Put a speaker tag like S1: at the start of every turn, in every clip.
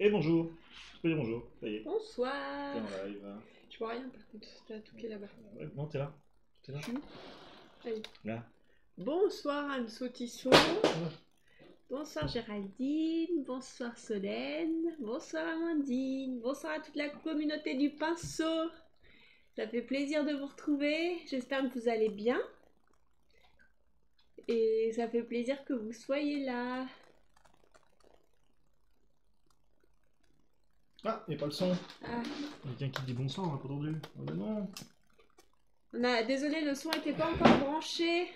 S1: Et bonjour. Tu peux dire bonjour. Ça y est.
S2: Bonsoir.
S1: T'es en live.
S2: Je vois rien par contre, t'as tout qui est là-bas.
S1: Ouais, non, t'es là. T'es là.
S2: Allez.
S1: Là.
S2: Bonsoir Anne Sautisson. Bonsoir Géraldine. Bonsoir Solène. Bonsoir Amandine. Bonsoir à toute la communauté du pinceau. Ça fait plaisir de vous retrouver. J'espère que vous allez bien. Et ça fait plaisir que vous soyez là.
S1: Ah, il n'y a pas le son.
S2: Ah.
S1: Quelqu'un qui dit bonsoir, on n'a pas entendu. Oh, mais non.
S2: Désolé, le son n'était pas encore branché.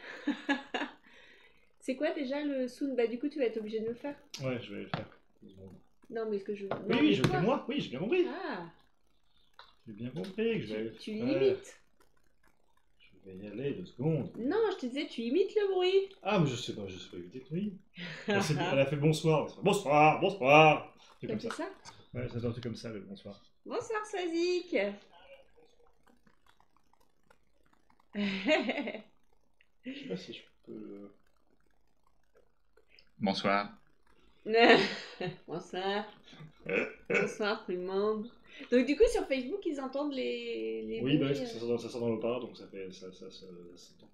S2: C'est quoi déjà le sound? Bah du coup tu vas être obligé de me le faire.
S1: Ouais, je vais le faire. 2 secondes.
S2: Non mais ce que je...
S1: Oui,
S2: Non,
S1: oui,
S2: mais
S1: je le
S2: quoi?
S1: fais moi. Oui, j'ai bien compris.
S2: Ah,
S1: J'ai bien compris que je vais...
S2: tu imites.
S1: Je vais y aller 2 secondes.
S2: Non, je te disais tu imites le bruit.
S1: Ah, mais je sais pas éviter que oui. Elle a fait bonsoir. Bonsoir, bonsoir. C'est
S2: T'as
S1: comme
S2: fait
S1: ça.
S2: ça?
S1: Ouais, ça sortait comme ça le bonsoir.
S2: Bonsoir Sazik.
S1: Je sais pas si je peux...
S3: Bonsoir.
S2: Bonsoir. Bonsoir tout le monde. Donc du coup sur Facebook ils entendent les
S1: Oui, bah,
S2: bruits,
S1: parce que ça sort dans le parc, donc ça fait... ça s'entend.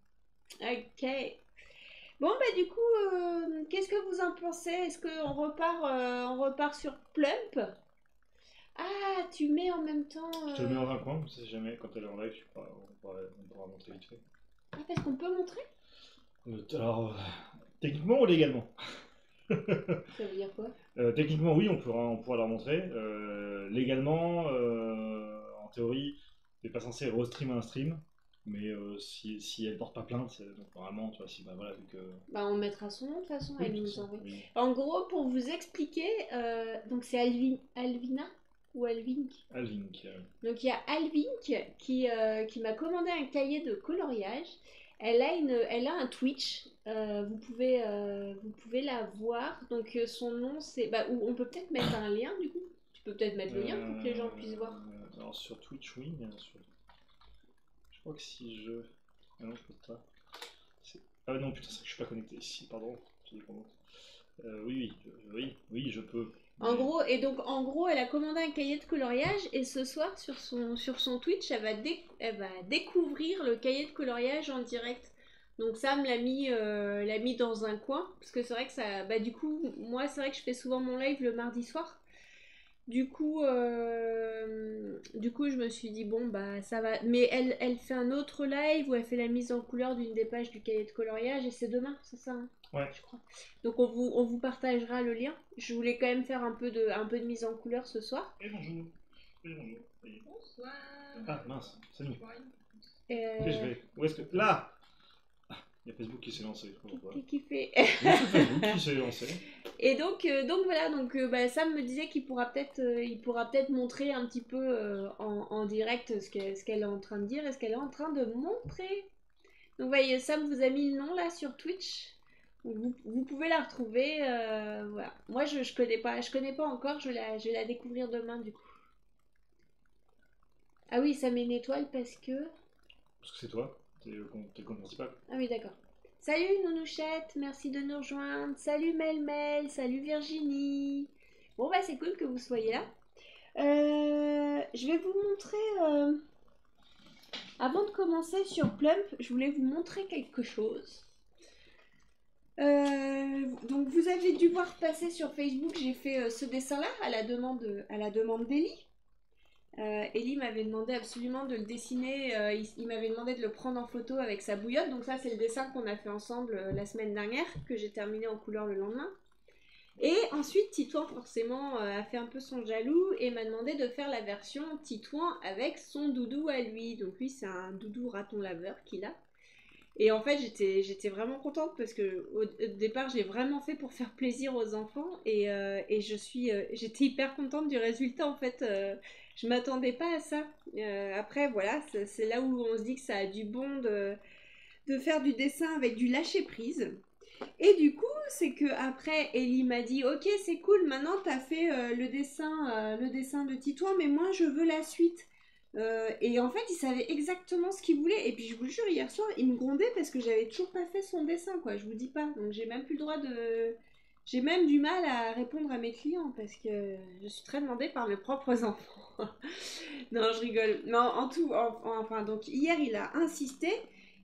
S2: Ok. Bon bah du coup qu'est-ce que vous en pensez? Est-ce qu'on on repart sur Plump? Ah, tu mets en même temps...
S1: Je te le mets dans un coin, on sait jamais, quand elle est en live, on pourra montrer vite fait.
S2: Ah, parce qu'on peut montrer?
S1: Alors, techniquement ou légalement?
S2: Ça veut dire quoi?
S1: Techniquement, oui, on pourra leur montrer. Légalement, en théorie, t'es pas censé restream un stream, mais si elle porte pas plainte, donc normalement, tu vois, si, bah voilà, vu que...
S2: Bah on mettra son nom de toute façon,
S1: Oui,
S2: elle
S1: de toute
S2: nous
S1: façon,
S2: envoie.
S1: oui.
S2: En gros, pour vous expliquer, donc c'est Alvina ou Alvink.
S1: Alvink.
S2: Donc il y a Alvink qui m'a commandé un cahier de coloriage. Elle a un Twitch, vous pouvez la voir. Donc son nom c'est... Bah, ou on peut peut-être mettre un lien du coup. Tu peux peut-être mettre le lien pour que les gens puissent voir.
S1: Alors sur Twitch, oui, bien sûr. Je crois que si je... Ah non, je peux pas. Ah non, putain, c'est que je suis pas connecté ici, pardon. Oui, je peux.
S2: En gros, et donc en gros, elle a commandé un cahier de coloriage et ce soir sur son Twitch, elle va découvrir le cahier de coloriage en direct. Donc Sam l'a mis dans un coin parce que c'est vrai que ça, bah du coup, moi c'est vrai que je fais souvent mon live le mardi soir. Du coup, je me suis dit bon bah ça va. Mais elle fait un autre live où elle fait la mise en couleur d'une des pages du cahier de coloriage et c'est demain, c'est ça, hein,
S1: Ouais.
S2: je crois. Donc on vous partagera le lien. Je voulais quand même faire un peu de mise en couleur ce soir.
S1: Et bonjour. Et bonjour.
S2: Bonsoir.
S1: Ah mince, salut. Ok,
S2: Euh,
S1: je vais. Où est-ce que. Là! Il y a Facebook qui s'est lancé, je sais pas pourquoi.
S2: qui fait.
S1: Oui, c'est Facebook qui s'est lancé.
S2: Et donc voilà, bah, Sam me disait il pourra peut-être montrer un petit peu en direct ce qu'elle est en train de dire et ce qu'elle est en train de montrer. Donc voyez, Sam vous a mis le nom là sur Twitch. Donc, vous pouvez la retrouver. Voilà. Moi je connais pas encore, je vais la découvrir demain du coup. Ah oui, ça met une étoile parce que...
S1: Parce que c'est toi, t'es le compte principal.
S2: Ah oui, d'accord. Salut Nounouchette, merci de nous rejoindre. Salut Melmel, salut Virginie. Bon bah c'est cool que vous soyez là. Je vais vous montrer... Avant de commencer sur Plump, je voulais vous montrer quelque chose. Donc vous avez dû voir passer sur Facebook, j'ai fait ce dessin-là à la demande d'Ellie. Ellie m'avait demandé absolument de le dessiner, il m'avait demandé de le prendre en photo avec sa bouillotte, donc ça c'est le dessin qu'on a fait ensemble la semaine dernière, que j'ai terminé en couleur le lendemain. Et ensuite Titouan forcément a fait un peu son jaloux et m'a demandé de faire la version Titouan avec son doudou à lui. Donc lui c'est un doudou raton laveur qu'il a. Et en fait j'étais vraiment contente parce que au départ j'ai vraiment fait pour faire plaisir aux enfants et j'étais hyper contente du résultat en fait. Je m'attendais pas à ça. Après voilà, c'est là où on se dit que ça a du bon de faire du dessin avec du lâcher prise. Et du coup, c'est que après Ellie m'a dit ok c'est cool, maintenant t'as fait le dessin de Titouan, mais moi je veux la suite. Et en fait, il savait exactement ce qu'il voulait. Et puis, je vous jure, hier soir, il me grondait parce que j'avais toujours pas fait son dessin, quoi. Je vous dis pas. Donc, j'ai même plus le droit J'ai même du mal à répondre à mes clients parce que je suis très demandée par mes propres enfants. Non, je rigole. Mais enfin, donc hier, il a insisté.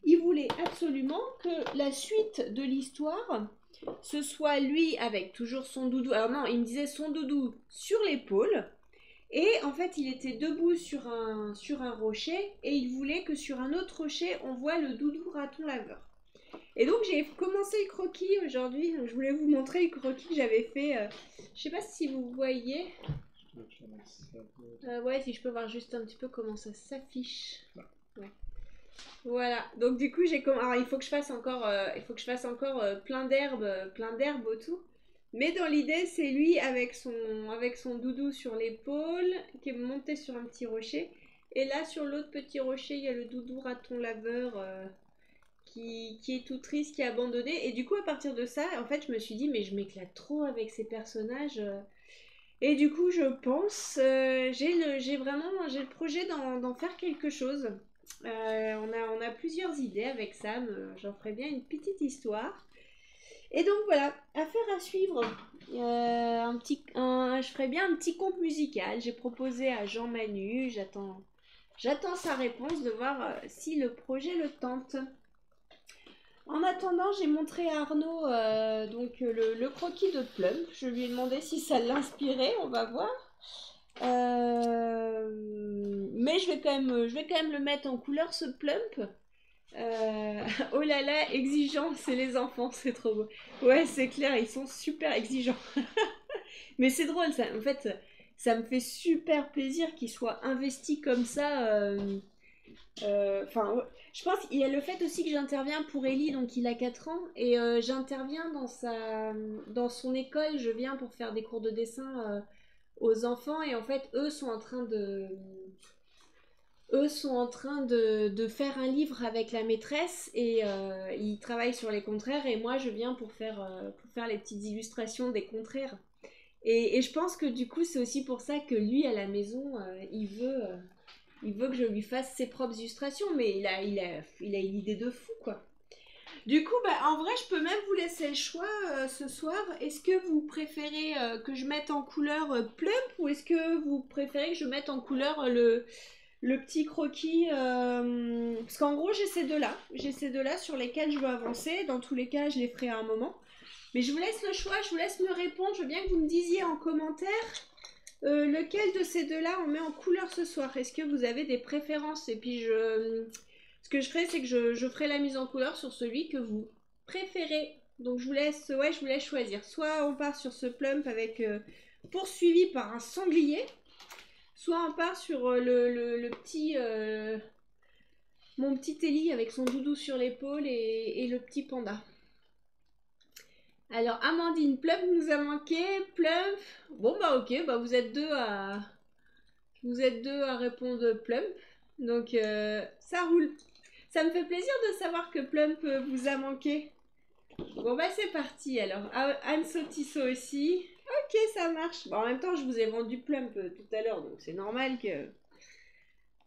S2: Il voulait absolument que la suite de l'histoire, ce soit lui avec toujours son doudou. Alors non, il me disait son doudou sur l'épaule. Et en fait, il était debout sur un rocher et il voulait que sur un autre rocher, on voit le doudou raton laveur. Et donc j'ai commencé le croquis aujourd'hui. Je voulais vous montrer le croquis que j'avais fait. Je sais pas si vous voyez. Ouais, si je peux voir juste un petit peu comment ça s'affiche. Ouais. Voilà. Donc du coup Alors il faut que je fasse encore, plein d'herbes autour. Mais dans l'idée, c'est lui avec son doudou sur l'épaule qui est monté sur un petit rocher. Et là, sur l'autre petit rocher, il y a le doudou raton laveur. Qui est tout triste, qui est abandonné. Et du coup, à partir de ça, en fait, je me suis dit, mais je m'éclate trop avec ces personnages. Et du coup, je pense, j'ai le projet d'en faire quelque chose. On a plusieurs idées avec Sam. J'en ferai bien une petite histoire. Et donc voilà, affaire à suivre. Je ferai bien un petit conte musical. J'ai proposé à Jean Manu. J'attends sa réponse de voir si le projet le tente. En attendant, j'ai montré à Arnaud le croquis de Plum. Je lui ai demandé si ça l'inspirait, on va voir. Mais je vais quand même le mettre en couleur ce Plump. Oh là là, exigeant, c'est les enfants, c'est trop beau. Ouais, c'est clair, ils sont super exigeants. Mais c'est drôle, ça. En fait, ça me fait super plaisir qu'ils soient investis comme ça. Enfin, je pense qu'il y a le fait aussi que j'interviens pour Ellie, donc il a 4 ans, et j'interviens dans son école, je viens pour faire des cours de dessin aux enfants, et en fait, eux sont en train de faire un livre avec la maîtresse, et ils travaillent sur les contraires, et moi, je viens pour faire les petites illustrations des contraires. Et je pense que du coup, c'est aussi pour ça que lui, à la maison, il veut que je lui fasse ses propres illustrations, mais il a une idée de fou, quoi. Du coup, bah, en vrai, je peux même vous laisser le choix ce soir. Est-ce que vous préférez que je mette en couleur Plump ou est-ce que vous préférez que je mette en couleur le petit croquis parce qu'en gros, j'ai ces deux-là. J'ai ces deux-là sur lesquels je veux avancer. Dans tous les cas, je les ferai à un moment. Mais je vous laisse le choix, je vous laisse me répondre. Je veux bien que vous me disiez en commentaire lequel de ces deux-là on met en couleur ce soir. Est-ce que vous avez des préférences? Et puis ce que je ferai, c'est que je ferai la mise en couleur sur celui que vous préférez. Donc je vous laisse choisir. Soit on part sur ce plump avec poursuivi par un sanglier, soit on part sur le petit mon petit Ellie avec son doudou sur l'épaule et le petit panda. Alors Amandine, Plump nous a manqué. Plump. Bon bah ok, bah vous êtes deux à répondre Plump. Donc ça roule. Ça me fait plaisir de savoir que Plump vous a manqué. Bon bah c'est parti alors. Anne Sotisso aussi. Ok, ça marche. Bon, en même temps, je vous ai vendu Plump tout à l'heure, donc c'est normal que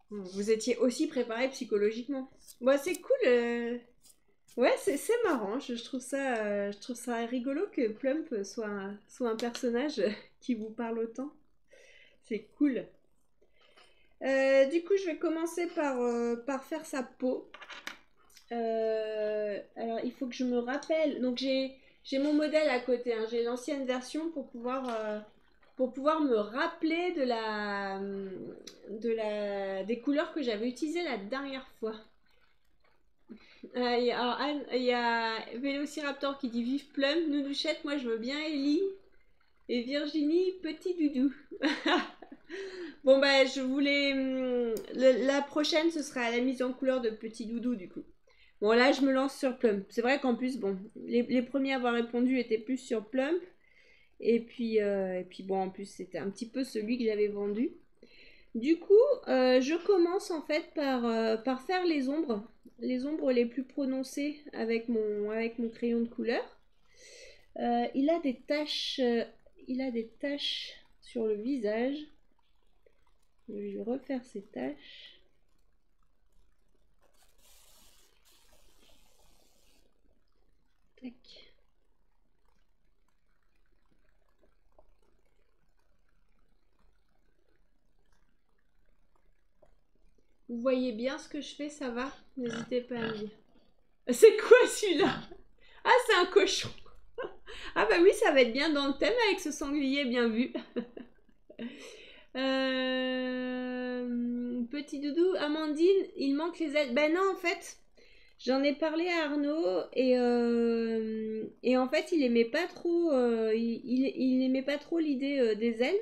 S2: vous étiez aussi préparé psychologiquement. Bon, c'est cool. Ouais, c'est marrant. Je trouve ça rigolo que Plump soit un personnage qui vous parle autant. C'est cool. Du coup, je vais commencer par faire sa peau. Alors, il faut que je me rappelle. Donc, j'ai mon modèle à côté, hein. J'ai l'ancienne version pour pouvoir me rappeler des couleurs que j'avais utilisées la dernière fois. Alors, Anne, il y a Vélociraptor qui dit vive Plum, Nounouchette, moi je veux bien Ellie. Et Virginie, petit doudou. Bon, bah, je voulais. La prochaine, ce sera la mise en couleur de petit doudou, du coup. Bon, là, je me lance sur Plum. C'est vrai qu'en plus, bon, les premiers à avoir répondu étaient plus sur Plum. Et puis bon, en plus, c'était un petit peu celui que j'avais vendu. Du coup, je commence en fait par faire les ombres les plus prononcées avec mon crayon de couleur. Il a des taches sur le visage. Je vais refaire ces taches. Tac. Vous voyez bien ce que je fais, ça va? N'hésitez pas à me dire. C'est quoi celui-là? Ah, c'est un cochon. Ah bah oui, ça va être bien dans le thème avec ce sanglier, bien vu. Petit doudou, Amandine, il manque les ailes. Ben non, en fait, j'en ai parlé à Arnaud et en fait, il aimait pas trop, il aimait pas trop l'idée des ailes.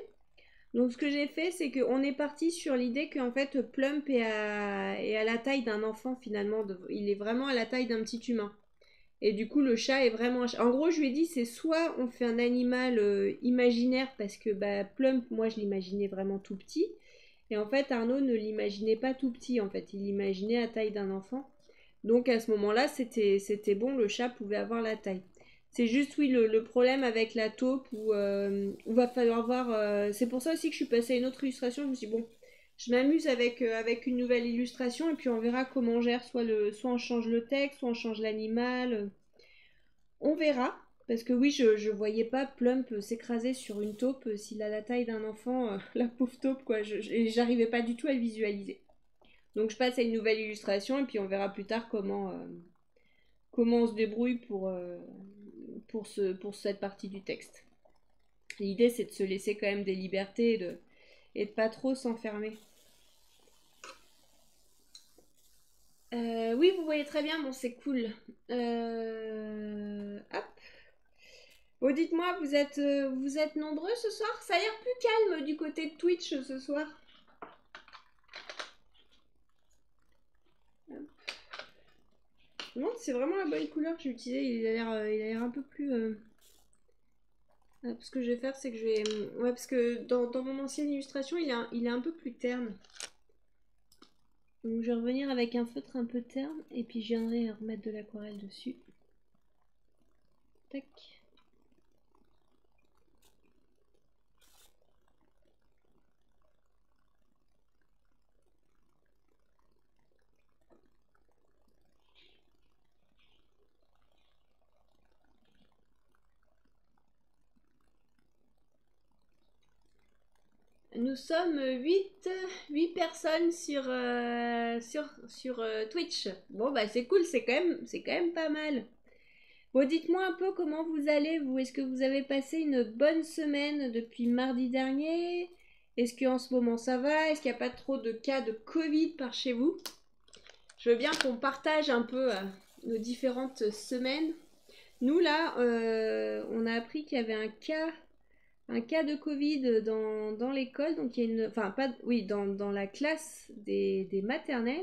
S2: Donc ce que j'ai fait, c'est qu'on est parti sur l'idée qu'en fait Plump est à la taille d'un enfant finalement. Il est vraiment à la taille d'un petit humain. Et du coup le chat est vraiment... En gros je lui ai dit c'est soit on fait un animal imaginaire parce que bah, Plump, moi je l'imaginais vraiment tout petit. Et en fait Arnaud ne l'imaginait pas tout petit en fait. Il l'imaginait à taille d'un enfant. Donc à ce moment-là c'était bon, le chat pouvait avoir la taille. C'est juste, oui, le problème avec la taupe où va falloir voir. C'est pour ça aussi que je suis passée à une autre illustration. Je me suis dit, bon, je m'amuse avec une nouvelle illustration et puis on verra comment on gère. Soit on change le texte, soit on change l'animal. On verra. Parce que oui, je voyais pas Plump s'écraser sur une taupe s'il a la taille d'un enfant, la pauvre taupe, quoi. Et j'arrivais pas du tout à le visualiser. Donc je passe à une nouvelle illustration et puis on verra plus tard comment on se débrouille pour cette partie du texte. L'idée, c'est de se laisser quand même des libertés et de pas trop s'enfermer. Oui, vous voyez très bien, bon, c'est cool. Hop. Bon, dites-moi, vous êtes nombreux ce soir? Ça a l'air plus calme du côté de Twitch ce soir. Non, c'est vraiment la bonne couleur que j'ai utilisée. Il a l'air un peu plus... Ce que je vais faire, c'est que je vais... Ouais, parce que dans mon ancienne illustration, il est un peu plus terne. Donc je vais revenir avec un feutre un peu terne et puis je viendrai remettre de l'aquarelle dessus. Tac. Nous sommes 8 personnes sur Twitch. Bon bah c'est cool, c'est quand même pas mal. Bon, dites-moi un peu comment vous allez, vous. Est-ce que vous avez passé une bonne semaine depuis mardi dernier? Est-ce qu'en ce moment ça va? Est-ce qu'il n'y a pas trop de cas de Covid par chez vous? Je veux bien qu'on partage un peu nos différentes semaines. Nous là, on a appris qu'il y avait un cas de Covid dans l'école, donc il y a une, enfin pas, oui, dans la classe des maternelles.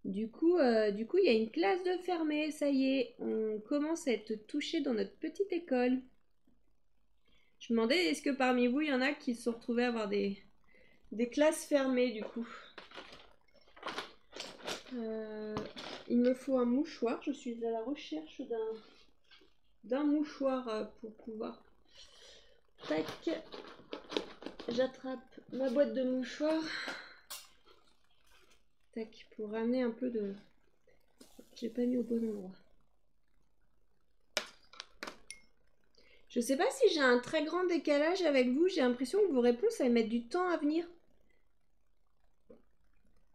S2: Du coup, il y a une classe de fermée, ça y est, on commence à être touché dans notre petite école. Je me demandais, est-ce que parmi vous, il y en a qui se sont retrouvés à avoir des classes fermées, du coup. Il me faut un mouchoir, je suis à la recherche d'un mouchoir pour pouvoir... Tac, j'attrape ma boîte de mouchoirs. Tac, pour ramener un peu de... J'ai pas mis au bon endroit. Je sais pas si j'ai un très grand décalage avec vous. J'ai l'impression que vos réponses, elles mettent du temps à venir.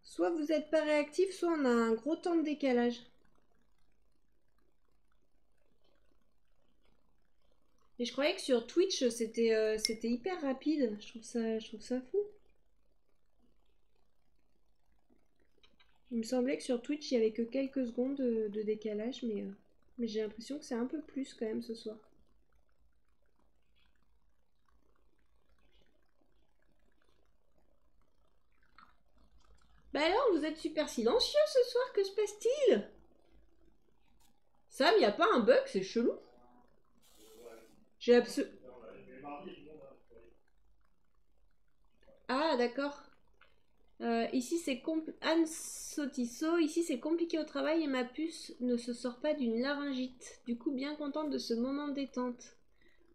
S2: Soit vous n'êtes pas réactif, soit on a un gros temps de décalage. Et je croyais que sur Twitch, c'était hyper rapide. Je trouve ça fou. Il me semblait que sur Twitch, il n'y avait que quelques secondes de décalage, mais j'ai l'impression que c'est un peu plus quand même ce soir. Bah alors, vous êtes super silencieux ce soir, que se passe-t-il? Sam, y a pas un bug, c'est chelou. J'ai absolument... Ah, d'accord. Ici c'est Anne Sotisso, ici c'est compliqué au travail et ma puce ne se sort pas d'une laryngite. Du coup, bien contente de ce moment de détente.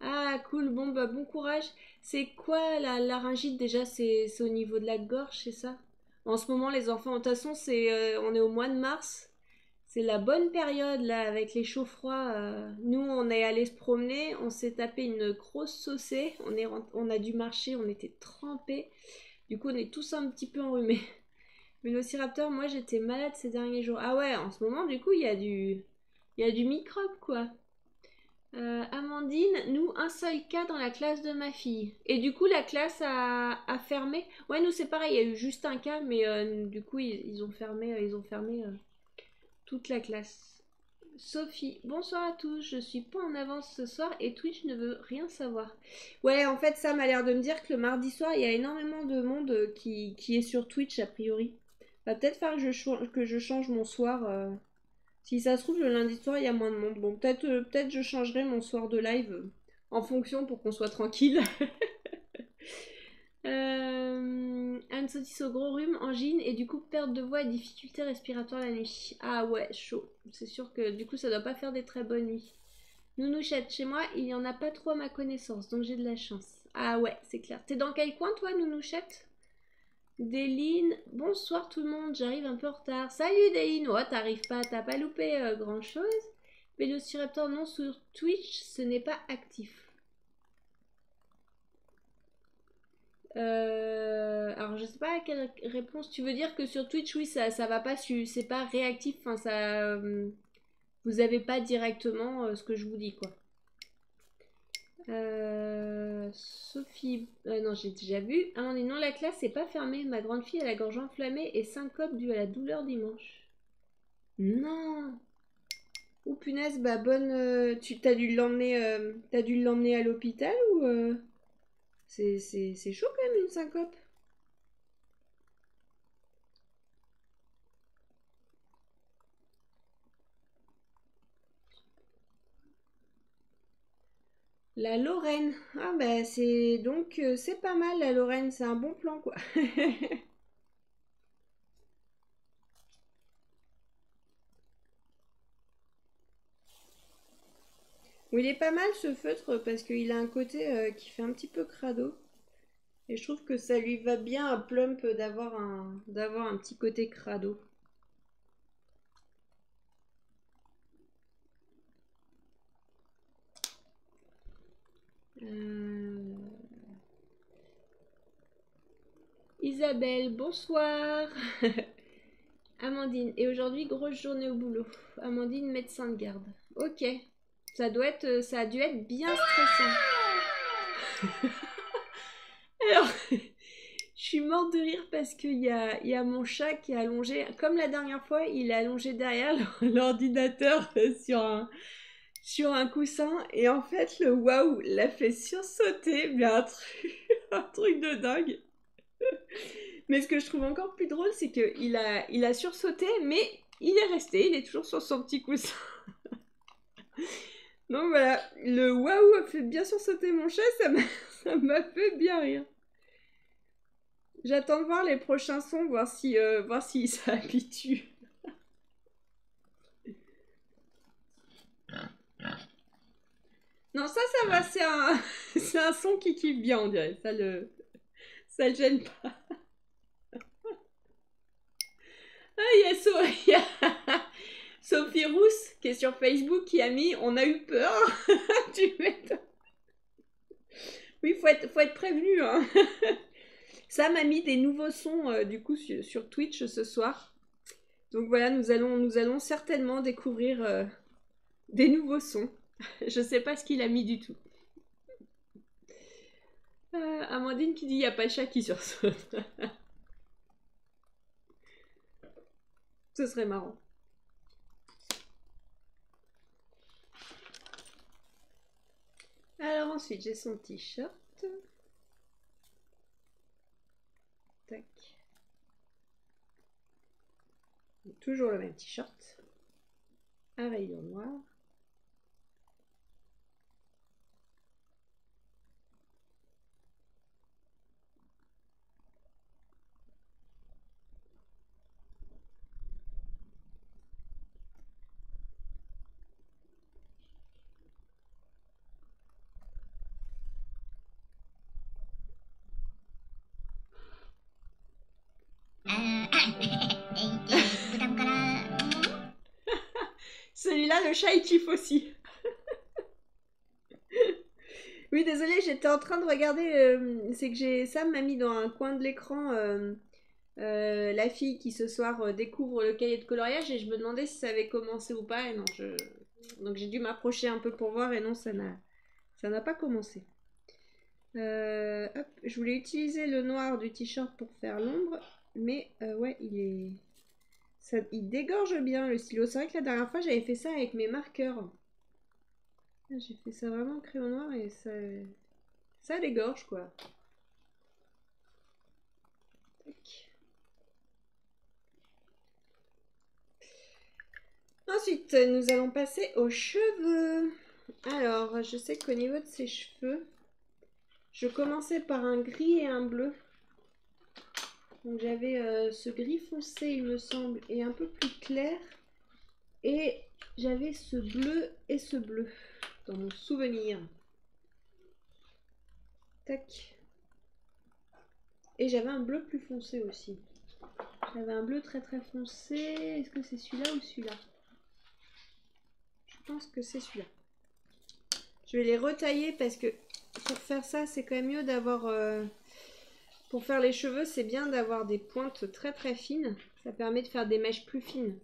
S2: Ah, cool, bon bah bon courage. C'est quoi la laryngite déjà? C'est au niveau de la gorge, c'est ça? En ce moment, les enfants, de toute façon, on est au mois de mars. C'est la bonne période là, avec les chauds froids. Nous, on est allé se promener, on s'est tapé une grosse saucée. On a dû marcher, on était trempés. Du coup, on est tous un petit peu enrhumés. Vélociraptor, moi j'étais malade ces derniers jours. Ah ouais, en ce moment, du coup, il y a du microbe, quoi. Amandine, nous, un seul cas dans la classe de ma fille. Et du coup, la classe a fermé. Ouais, nous, c'est pareil, il y a eu juste un cas, mais du coup, ils ont fermé, toute la classe. Sophie, bonsoir à tous, je suis pas en avance ce soir et Twitch ne veut rien savoir. Ouais, en fait, Sam a l'air de me dire que le mardi soir, il y a énormément de monde qui est sur Twitch, a priori. Va peut-être falloir que je change mon soir. Si ça se trouve, le lundi soir, il y a moins de monde. Bon, peut-être je changerai mon soir de live en fonction pour qu'on soit tranquille. Anne Sotis au gros rhume, angine et du coup perte de voix et difficultés respiratoires la nuit. Ah ouais, chaud. C'est sûr que du coup ça doit pas faire des très bonnes nuits. Nounouchette, chez moi il y en a pas trop à ma connaissance, donc j'ai de la chance. Ah ouais, c'est clair. T'es dans quel coin toi, Nounouchette? Déline, bonsoir tout le monde, j'arrive un peu en retard. Salut Déline, oh t'arrives pas, t'as pas loupé grand chose. Vélociraptor non sur Twitch, ce n'est pas actif. Alors je sais pas à quelle réponse tu veux dire que sur Twitch oui ça va pas c'est pas réactif, enfin ça vous avez pas directement ce que je vous dis quoi. Sophie non j'ai déjà vu. Amandine non la classe c'est pas fermée, ma grande fille a la gorge enflammée et syncope due à la douleur dimanche. Non. Ou punaise bah bonne tu t'as dû l'emmener à l'hôpital ou c'est chaud quand même une syncope. La Lorraine. Ah bah c'est donc c'est pas mal la Lorraine, c'est un bon plan quoi. Oui, il est pas mal ce feutre parce qu'il a un côté qui fait un petit peu crado. Et je trouve que ça lui va bien à Plump d'avoir un petit côté crado. Euh, Isabelle, bonsoir. Amandine, et aujourd'hui grosse journée au boulot. Amandine, médecin de garde. Ok, ça a dû être bien stressant. Alors, je suis morte de rire parce qu'il y a mon chat qui est allongé. Comme la dernière fois, il est allongé derrière l'ordinateur sur un coussin. Et en fait, le waouh l'a fait sursauter. Mais un truc, un truc de dingue. Mais ce que je trouve encore plus drôle, c'est qu'il a sursauté, mais il est resté. Il est toujours sur son petit coussin. Donc voilà, le waouh a fait bien sursauter mon chat. Ça m'a fait bien rire. J'attends de voir les prochains sons, voir s'il s'habitue. Non, ça va, c'est un son qui kiffe bien, on dirait. Ça le gêne pas. Ah, il y a Sophie Rousse qui est sur Facebook qui a mis On a eu peur. Tu m'étonnes. Oui, faut être prévenu. Hein. Ça m'a mis des nouveaux sons du coup sur Twitch ce soir. Donc voilà, nous allons certainement découvrir des nouveaux sons. Je sais pas ce qu'il a mis du tout. Amandine qui dit il n'y a pas de chat qui sursaute. Ce serait marrant. Alors ensuite j'ai son t-shirt. Tac. Toujours le même t-shirt. Un rayon noir. Celui-là, le chat, il kiffe aussi. Oui, désolé, j'étais en train de regarder. C'est que Sam m'a mis dans un coin de l'écran la fille qui ce soir découvre le cahier de coloriage et je me demandais si ça avait commencé ou pas et non, donc j'ai dû m'approcher un peu pour voir et non, ça n'a pas commencé. Hop, je voulais utiliser le noir du t-shirt pour faire l'ombre, mais ouais, il dégorge bien le stylo. C'est vrai que la dernière fois j'avais fait ça avec mes marqueurs. J'ai fait ça vraiment en crayon noir et ça dégorge quoi. Tac. Ensuite, nous allons passer aux cheveux. Alors, je sais qu'au niveau de ses cheveux, je commençais par un gris et un bleu. Donc j'avais ce gris foncé, il me semble, et un peu plus clair. Et j'avais ce bleu et ce bleu dans mon souvenir. Tac. Et j'avais un bleu plus foncé aussi. J'avais un bleu très très foncé. Est-ce que c'est celui-là ou celui-là? Je pense que c'est celui-là. Je vais les retailler parce que pour faire ça, c'est quand même mieux d'avoir... pour faire les cheveux, c'est bien d'avoir des pointes très très fines. Ça permet de faire des mèches plus fines.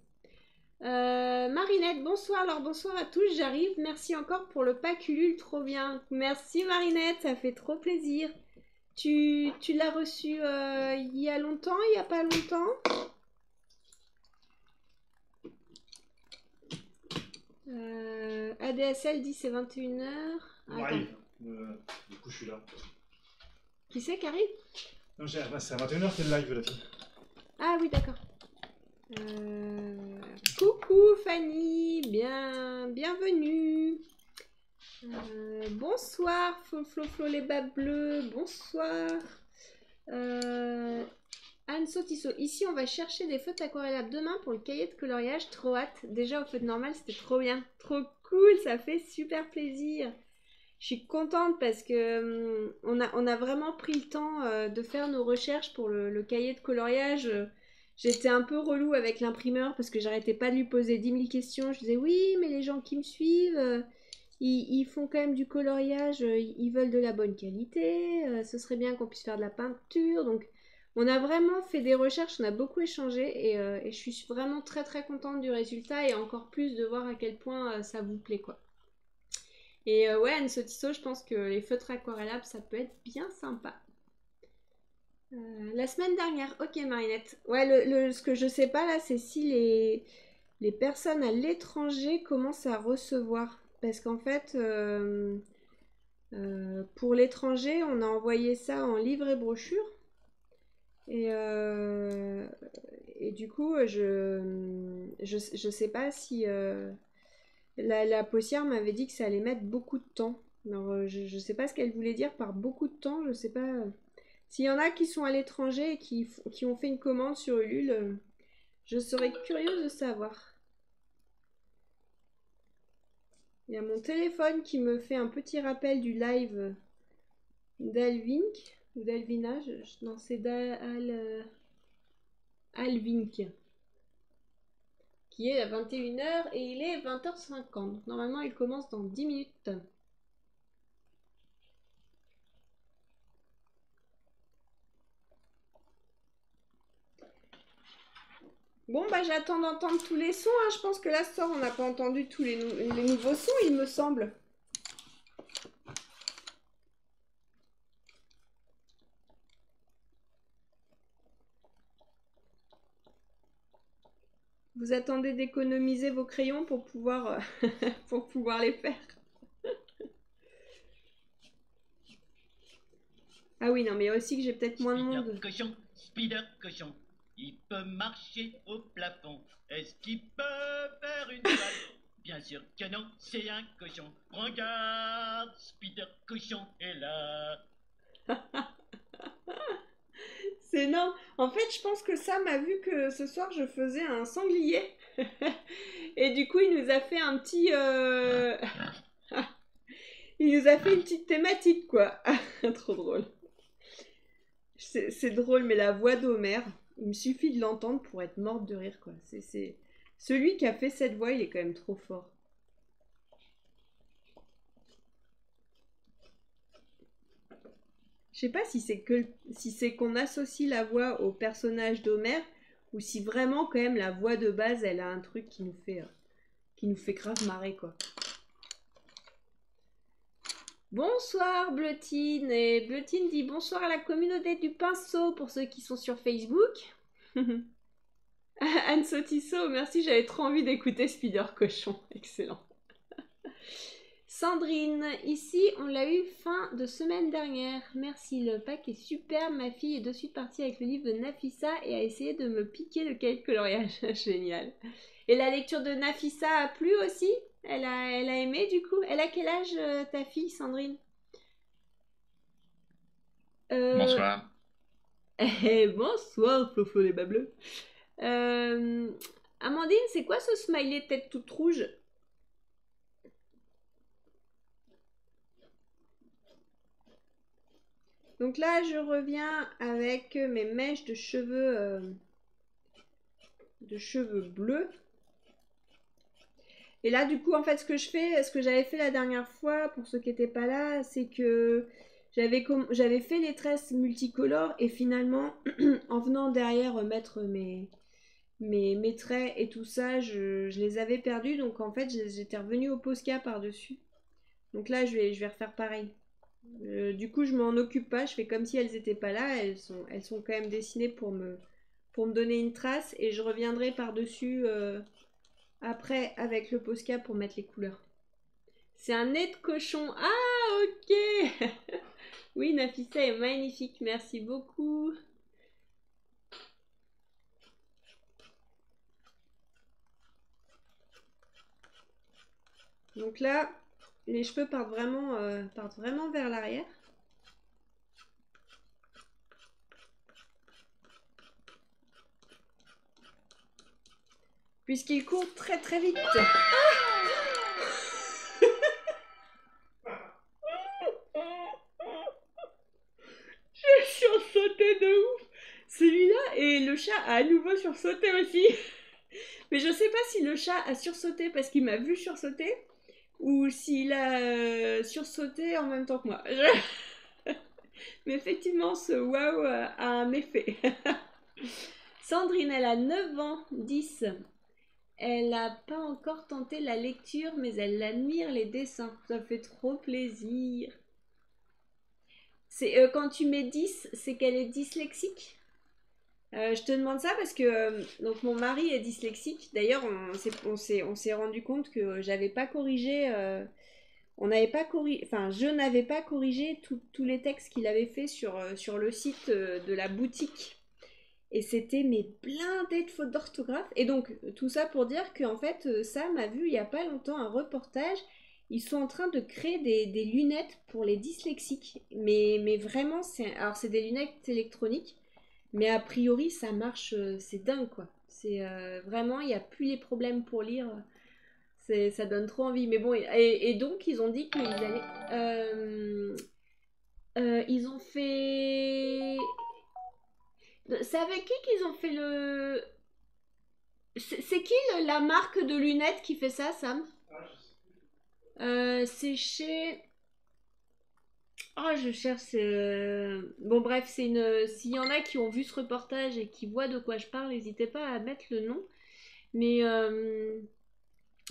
S2: Marinette, bonsoir. Alors bonsoir à tous, j'arrive. Merci encore pour le pack Ulule, trop bien. Merci Marinette, ça fait trop plaisir. Tu l'as reçu il y a longtemps, il n'y a pas longtemps? ADSL dit c'est 21h.
S1: J'arrive. Du coup, je suis là.
S2: Qui c'est qui arrive?
S1: Non, c'est à 21h, c'est le live, la fille.
S2: Ah oui, d'accord. Coucou Fanny, bienvenue. Bonsoir Flo les bas bleus, bonsoir. Anne Sotisso, ici on va chercher des feutres aquarellables demain pour le cahier de coloriage, trop hâte. Déjà au feutre normal c'était trop bien, trop cool, ça fait super plaisir. Je suis contente parce que on a vraiment pris le temps de faire nos recherches pour le cahier de coloriage. J'étais un peu relou avec l'imprimeur parce que j'arrêtais pas de lui poser 10 000 questions. Je disais oui, mais les gens qui me suivent, ils font quand même du coloriage, ils veulent de la bonne qualité, ce serait bien qu'on puisse faire de la peinture. Donc on a vraiment fait des recherches, on a beaucoup échangé et je suis vraiment très très contente du résultat et encore plus de voir à quel point ça vous plaît quoi. Et ouais, Anne Sotisso, je pense que les feutres aquarellables, ça peut être bien sympa. La semaine dernière, ok Marinette. Ouais, ce que je sais pas là, c'est si les personnes à l'étranger commencent à recevoir. Parce qu'en fait, pour l'étranger, on a envoyé ça en livre et brochure. Et du coup, je sais pas si... la postière m'avait dit que ça allait mettre beaucoup de temps. Alors, je sais pas ce qu'elle voulait dire par beaucoup de temps. Je sais pas. S'il y en a qui sont à l'étranger et qui ont fait une commande sur Ulule, je serais curieuse de savoir. Il y a mon téléphone qui me fait un petit rappel du live d'Alvink. Ou d'Alvina. Non, c'est Alvink. Qui est à 21h et il est 20h50. Normalement, il commence dans 10 minutes. Bon, bah j'attends d'entendre tous les sons. Hein. Je pense que là, ce soir, on n'a pas entendu tous les nouveaux sons, il me semble. Vous attendez d'économiser vos crayons pour pouvoir, pour pouvoir les faire. Ah oui, non, mais aussi que j'ai peut-être moins de monde.
S3: Spider cochon, il peut marcher au plafond. Est-ce qu'il peut faire une balle? Bien sûr que non, c'est un cochon. Regarde, Spider cochon est là.
S2: C'est énorme. En fait, je pense que Sam a vu que ce soir, je faisais un sanglier. Et du coup, il nous a fait un petit... il nous a fait une petite thématique, quoi. Trop drôle. C'est drôle, mais la voix d'Homer, il me suffit de l'entendre pour être morte de rire, quoi. Celui qui a fait cette voix, il est quand même trop fort. Je sais pas si c'est qu'on associe la voix au personnage d'Homer ou si vraiment quand même la voix de base elle a un truc qui nous fait grave marrer quoi. Bonsoir Bleutine, et Bleutine dit bonsoir à la communauté du pinceau pour ceux qui sont sur Facebook. Anne Sotisso, merci, j'avais trop envie d'écouter Spider Cochon, excellent. Sandrine, ici on l'a eu fin de semaine dernière, merci, le pack est super, ma fille est de suite partie avec le livre de Nafissa et a essayé de me piquer le cahier de coloriage, génial. Et la lecture de Nafissa a plu aussi? Elle a aimé du coup? Elle a quel âge ta fille Sandrine?
S4: Bonsoir.
S2: Bonsoir Floflo les bas bleus. Amandine, c'est quoi ce smiley tête toute rouge? Donc là, je reviens avec mes mèches de cheveux bleus. Et là, du coup, en fait, ce que j'avais fait la dernière fois, pour ceux qui n'étaient pas là, c'est que j'avais fait les tresses multicolores et finalement, en venant derrière mettre mes traits et tout ça, je les avais perdus. Donc en fait, j'étais revenue au Posca par-dessus. Donc là, je vais refaire pareil. Du coup, je m'en occupe pas, je fais comme si elles n'étaient pas là. Elles sont quand même dessinées pour me donner une trace et je reviendrai par-dessus après avec le Posca pour mettre les couleurs. C'est un nez de cochon. Ah, ok. Oui, Nafissa est magnifique, merci beaucoup. Donc là, les cheveux partent vraiment vers l'arrière. Puisqu'ils courent très très vite. J'ai sursauté de ouf. Celui-là et le chat a à nouveau sursauté aussi. Mais je sais pas si le chat a sursauté parce qu'il m'a vu sursauter ou s'il a sursauté en même temps que moi. Mais effectivement, ce waouh a un effet. Sandrine, elle a 9 ans, 10. Elle n'a pas encore tenté la lecture, mais elle admire les dessins. Ça fait trop plaisir. Quand tu mets 10, c'est qu'elle est dyslexique. Je te demande ça parce que donc mon mari est dyslexique. D'ailleurs, on s'est rendu compte que j'avais pas corrigé. Je n'avais pas corrigé tous les textes qu'il avait fait sur le site de la boutique. Et c'était blindé de fautes d'orthographe. Et donc, tout ça pour dire qu'en fait, Sam a vu il n'y a pas longtemps un reportage. Ils sont en train de créer des lunettes pour les dyslexiques. Mais vraiment, c'est des lunettes électroniques. Mais a priori, ça marche, c'est dingue quoi. C'est vraiment, il n'y a plus les problèmes pour lire. Ça donne trop envie. Mais bon, et donc, ils ont dit qu'ils allaient... ils ont fait... C'est avec qui qu'ils ont fait le... C'est qui la marque de lunettes qui fait ça, Sam? C'est chez... Oh, je cherche... Bon, bref, c'est une... S'il y en a qui ont vu ce reportage et qui voient de quoi je parle, n'hésitez pas à mettre le nom. Mais...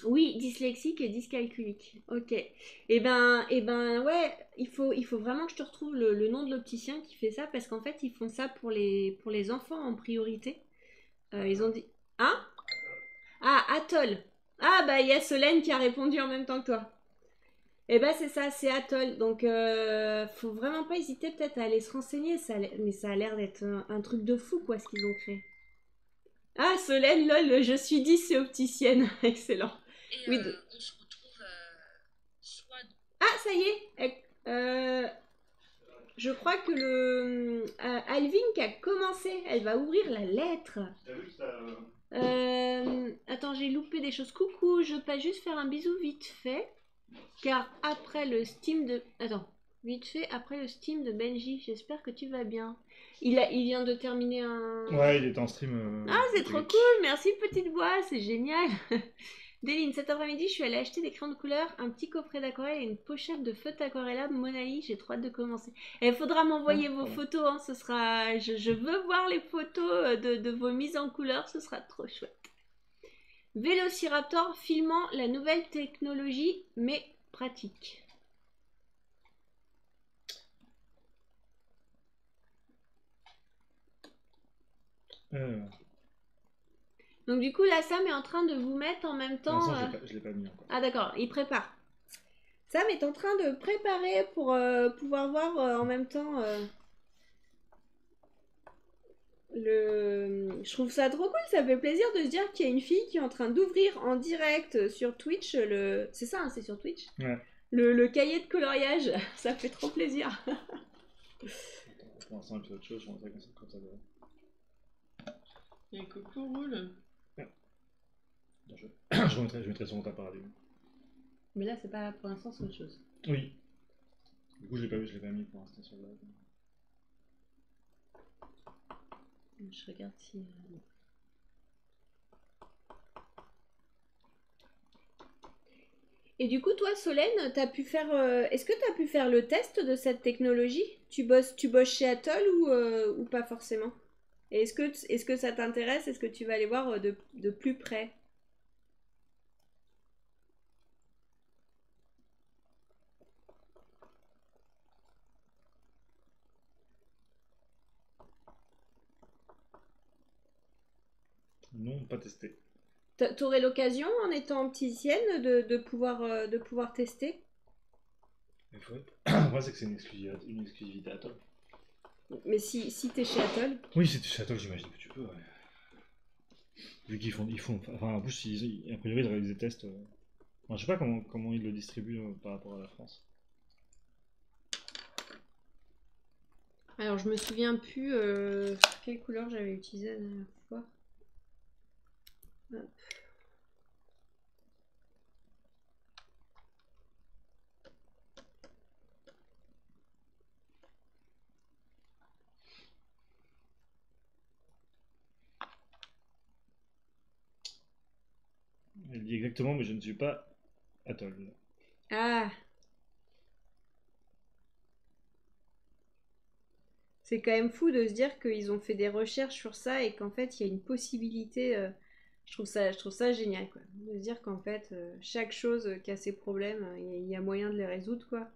S2: Oui, dyslexique et dyscalculique. Ok. Ouais, il faut vraiment que je te retrouve le nom de l'opticien qui fait ça parce qu'en fait, ils font ça pour les enfants en priorité. Ils ont dit... Hein? Ah, Atoll. Ah, bah, il y a Solène qui a répondu en même temps que toi. C'est ça, c'est Atoll. Donc, faut vraiment pas hésiter peut-être à aller se renseigner. Mais ça a l'air d'être un truc de fou, quoi, ce qu'ils ont créé. Ah, Solène, lol, je suis 10, c'est opticienne. Excellent.
S5: Et
S2: Oui,
S5: on se retrouve soit...
S2: Ah, ça y est. Je crois que Alvin qui a commencé, elle va ouvrir la lettre.
S1: T'as vu que ça...
S2: Attends, j'ai loupé des choses. Coucou, je peux juste faire un bisou vite fait. Car après le Steam de... Attends, vite fait, après le Steam de Benji, j'espère que tu vas bien. Il vient de terminer un...
S1: Ouais, il était en stream.
S2: Ah, c'est trop cool, merci petite voix, c'est génial. Déline, cet après-midi, je suis allée acheter des crayons de couleur, un petit coffret d'aquarelle et une pochette de feutre aquarellable Monali. J'ai trop hâte de commencer. Et il faudra m'envoyer vos photos. Hein, ce sera... je veux voir les photos de vos mises en couleur. Ce sera trop chouette. Vélociraptor filmant la nouvelle technologie, mais pratique. Donc du coup, là, Sam est en train de vous mettre en même temps...
S1: Pour l'instant, je l'ai pas mis encore.
S2: Ah d'accord, il prépare. Sam est en train de préparer pour pouvoir voir en même temps... Je trouve ça trop cool, ça fait plaisir de se dire qu'il y a une fille qui est en train d'ouvrir en direct sur Twitch le... C'est ça, hein, c'est sur Twitch
S1: Ouais.
S2: le cahier de coloriage, ça fait trop plaisir.
S1: Pour l'instant, il fait autre chose, je montrerai quand ça va.
S6: Et Coco roule.
S1: Je mettrai sur mon paradigme.
S2: Mais là, c'est pas pour l'instant, c'est autre chose.
S1: Oui. Du coup, je l'ai pas mis pour l'instant sur le...
S2: Je regarde si... Et du coup, toi, Solène, t'as pu faire... Est-ce que tu as pu faire le test de cette technologie? Tu bosses chez Atoll ou pas forcément? Et est-ce que ça t'intéresse? Est-ce que tu vas aller voir de plus près?
S1: Non, pas testé.
S2: T'aurais l'occasion, en étant opticienne, de pouvoir tester?
S1: Le problème, c'est que c'est une exclusivité Atoll.
S2: Mais si t'es chez Atoll?
S1: Oui, c'est chez Atoll, j'imagine que tu peux, ouais. Vu qu'ils font... Enfin, en plus, a priori, ils réalisent des tests... Enfin, je sais pas comment ils le distribuent par rapport à la France.
S2: Alors, je me souviens plus quelle couleur j'avais utilisé la dernière fois. Hop.
S1: Elle dit exactement, mais je ne suis pas Atoll.
S2: Ah! C'est quand même fou de se dire qu'ils ont fait des recherches sur ça et qu'en fait, il y a une possibilité. Je trouve ça génial, quoi. De se dire qu'en fait, chaque chose qui a ses problèmes, il y a moyen de les résoudre, quoi.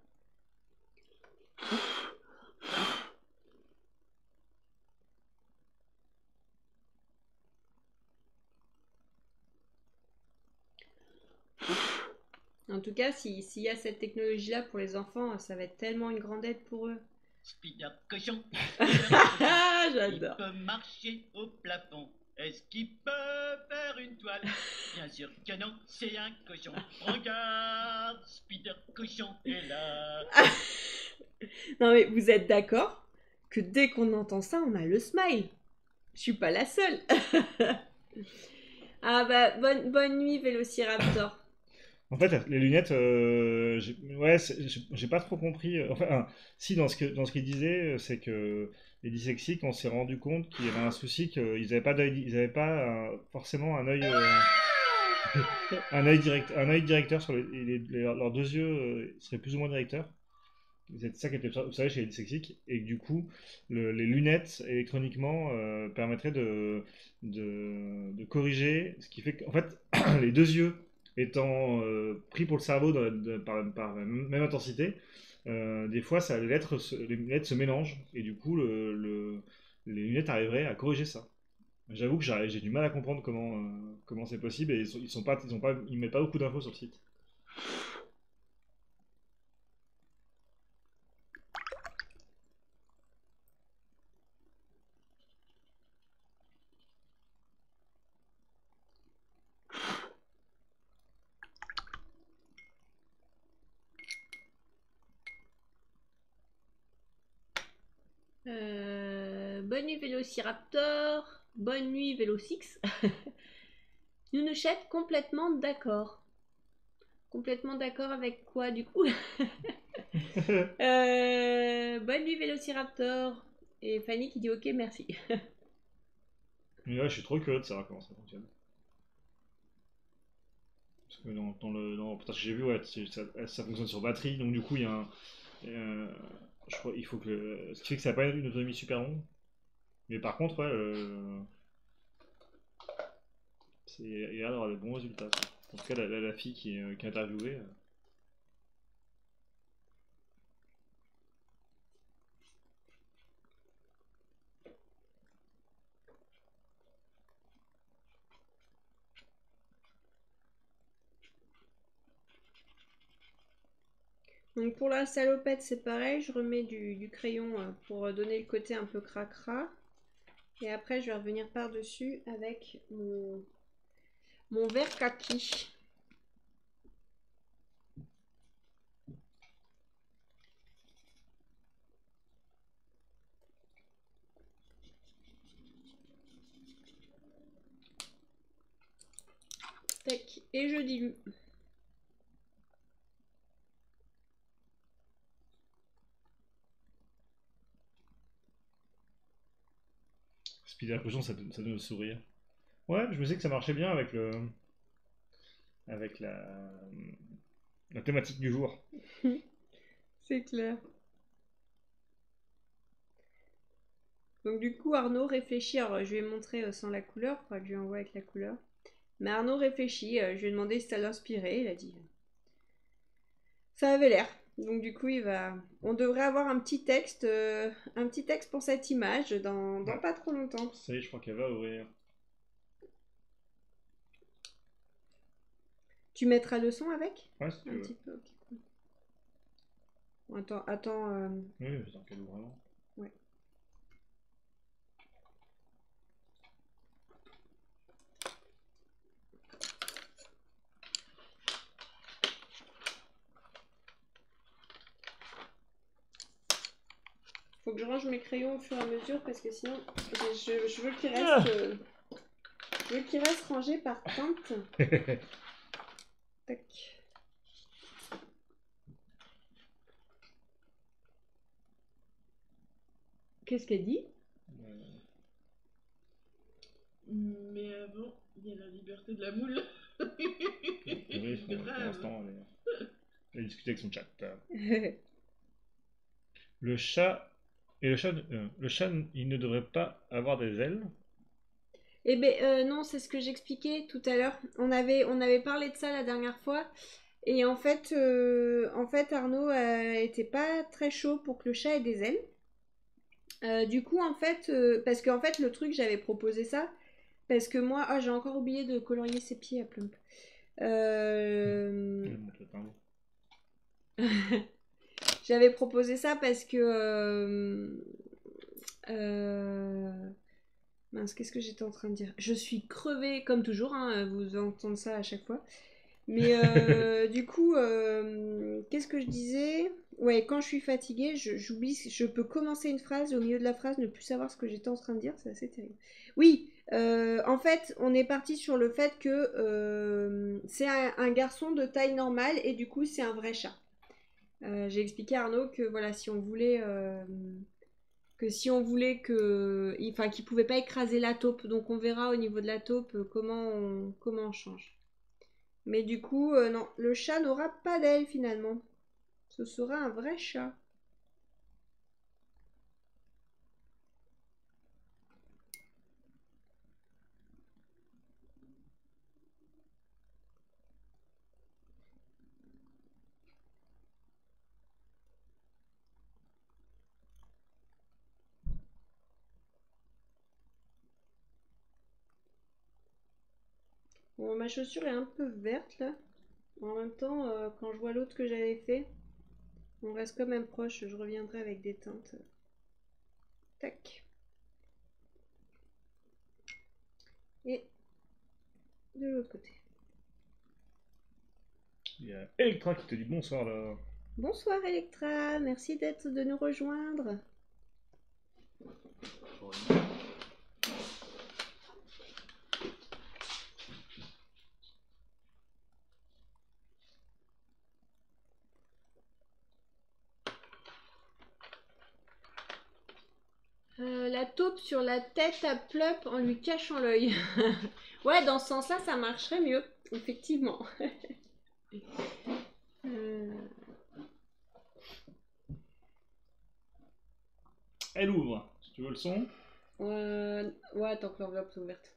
S2: En tout cas, s'il y a cette technologie-là pour les enfants, ça va être tellement une grande aide pour eux.
S3: Spider cochon.
S2: Ah,
S3: Il
S2: j'adore.
S3: peut marcher au plafond. Est-ce qu'il peut faire une toile? Bien sûr que non, c'est un cochon. Regarde, Spider cochon est là.
S2: Non mais vous êtes d'accord que dès qu'on entend ça, on a le smile. Je suis pas la seule. Ah bah bonne nuit Vélociraptor.
S1: En fait, les lunettes, j'ai pas trop compris. Enfin, si, dans ce qu'il disait, c'est que les dyslexiques, on s'est rendu compte qu'il y avait un souci, qu'ils n'avaient pas d'œil, ils avaient pas forcément un œil directeur sur leurs deux yeux seraient plus ou moins directeurs. C'est ça qui était, vous savez, chez les dyslexiques, et que du coup, les lunettes électroniquement permettraient de corriger, ce qui fait qu'en fait, les deux yeux étant pris pour le cerveau par la même intensité, des fois, les lunettes se mélangent, et du coup, les lunettes arriveraient à corriger ça. J'avoue que j'ai du mal à comprendre comment c'est possible, et ils mettent pas beaucoup d'infos sur le site.
S2: Bonne nuit Vélociraptor. Bonne nuit Vélocix. Nounouchette, complètement d'accord. Complètement d'accord avec quoi du coup? Bonne nuit Vélociraptor. Et Fanny qui dit ok merci.
S1: Mais ouais, je suis trop curieux de savoir comment ça fonctionne. Parce que j'ai vu, ouais, ça fonctionne sur batterie, donc du coup, il y a un. Je crois il faut que. Ce qui fait que ça n'a pas une autonomie super longue. Mais par contre, ouais, il a l'air d'avoir des bons résultats, quoi. En tout cas, la fille qui est interviewée.
S2: Donc pour la salopette, c'est pareil, je remets du crayon pour donner le côté un peu cracra. Et après, je vais revenir par-dessus avec mon vert kaki. Tac, et je dilue.
S1: Spider Cochon, ça donne le sourire. Ouais, je me sais que ça marchait bien avec la thématique du jour.
S2: C'est clair. Donc du coup, Arnaud réfléchit. Alors, je lui ai montré sans la couleur, il faudra que je lui envoie avec la couleur. Mais Arnaud réfléchit. Je lui ai demandé si ça l'inspirait. Il a dit ça avait l'air. Donc du coup, on devrait avoir un petit texte pour cette image dans
S1: Ouais.
S2: pas trop longtemps.
S1: Ça y est, je crois qu'elle va ouvrir.
S2: Tu mettras le son avec?
S1: Ouais, si tu
S2: Un
S1: veux.
S2: petit peu, ok, cool. Bon, attends.
S1: Oui, attends qu'elle ouvre vraiment.
S2: Ouais. Faut que je range mes crayons au fur et à mesure parce que sinon, je veux qu'il reste, je veux qu'il reste rangé par teinte. Tac. Qu'est-ce qu'elle dit?
S6: Mais avant, il y a la liberté de la moule.
S1: Oui, pour
S6: Grave.
S1: l'instant, elle discute avec son chat. Le chat. Le chat, il ne devrait pas avoir des ailes.
S2: Eh ben non, c'est ce que j'expliquais tout à l'heure. On avait parlé de ça la dernière fois. Et en fait, Arnaud était pas très chaud pour que le chat ait des ailes. Du coup, en fait, parce qu'en fait, le truc, j'avais proposé ça. Parce que moi, j'ai encore oublié de colorier ses pieds à Plump.
S1: Je montre le timbre.
S2: J'avais proposé ça parce que. Mince, qu'est-ce que j'étais en train de dire? Je suis crevée comme toujours, hein, vous entendez ça à chaque fois. Mais du coup, qu'est-ce que je disais? Ouais, quand je suis fatiguée, j'oublie, je peux commencer une phrase et au milieu de la phrase ne plus savoir ce que j'étais en train de dire, c'est assez terrible. Oui, en fait, on est parti sur le fait que c'est un garçon de taille normale et du coup, c'est un vrai chat. J'ai expliqué à Arnaud que voilà, si on voulait enfin, qu'il pouvait pas écraser la taupe, donc on verra au niveau de la taupe comment on change. Mais du coup, non, le chat n'aura pas d'aile finalement. Ce sera un vrai chat. Bon, ma chaussure est un peu verte là. En même temps, quand je vois l'autre que j'avais fait, on reste quand même proche. Je reviendrai avec des teintes. Tac. Et de l'autre côté.
S1: Il y a Electra qui te dit bonsoir là.
S2: Bonsoir Electra, merci de nous rejoindre. la taupe sur la tête à Plup en lui cachant l'œil. Ouais, dans ce sens-là, ça marcherait mieux, effectivement.
S1: Elle ouvre. Si tu veux le son.
S2: Ouais, tant que l'enveloppe est ouverte.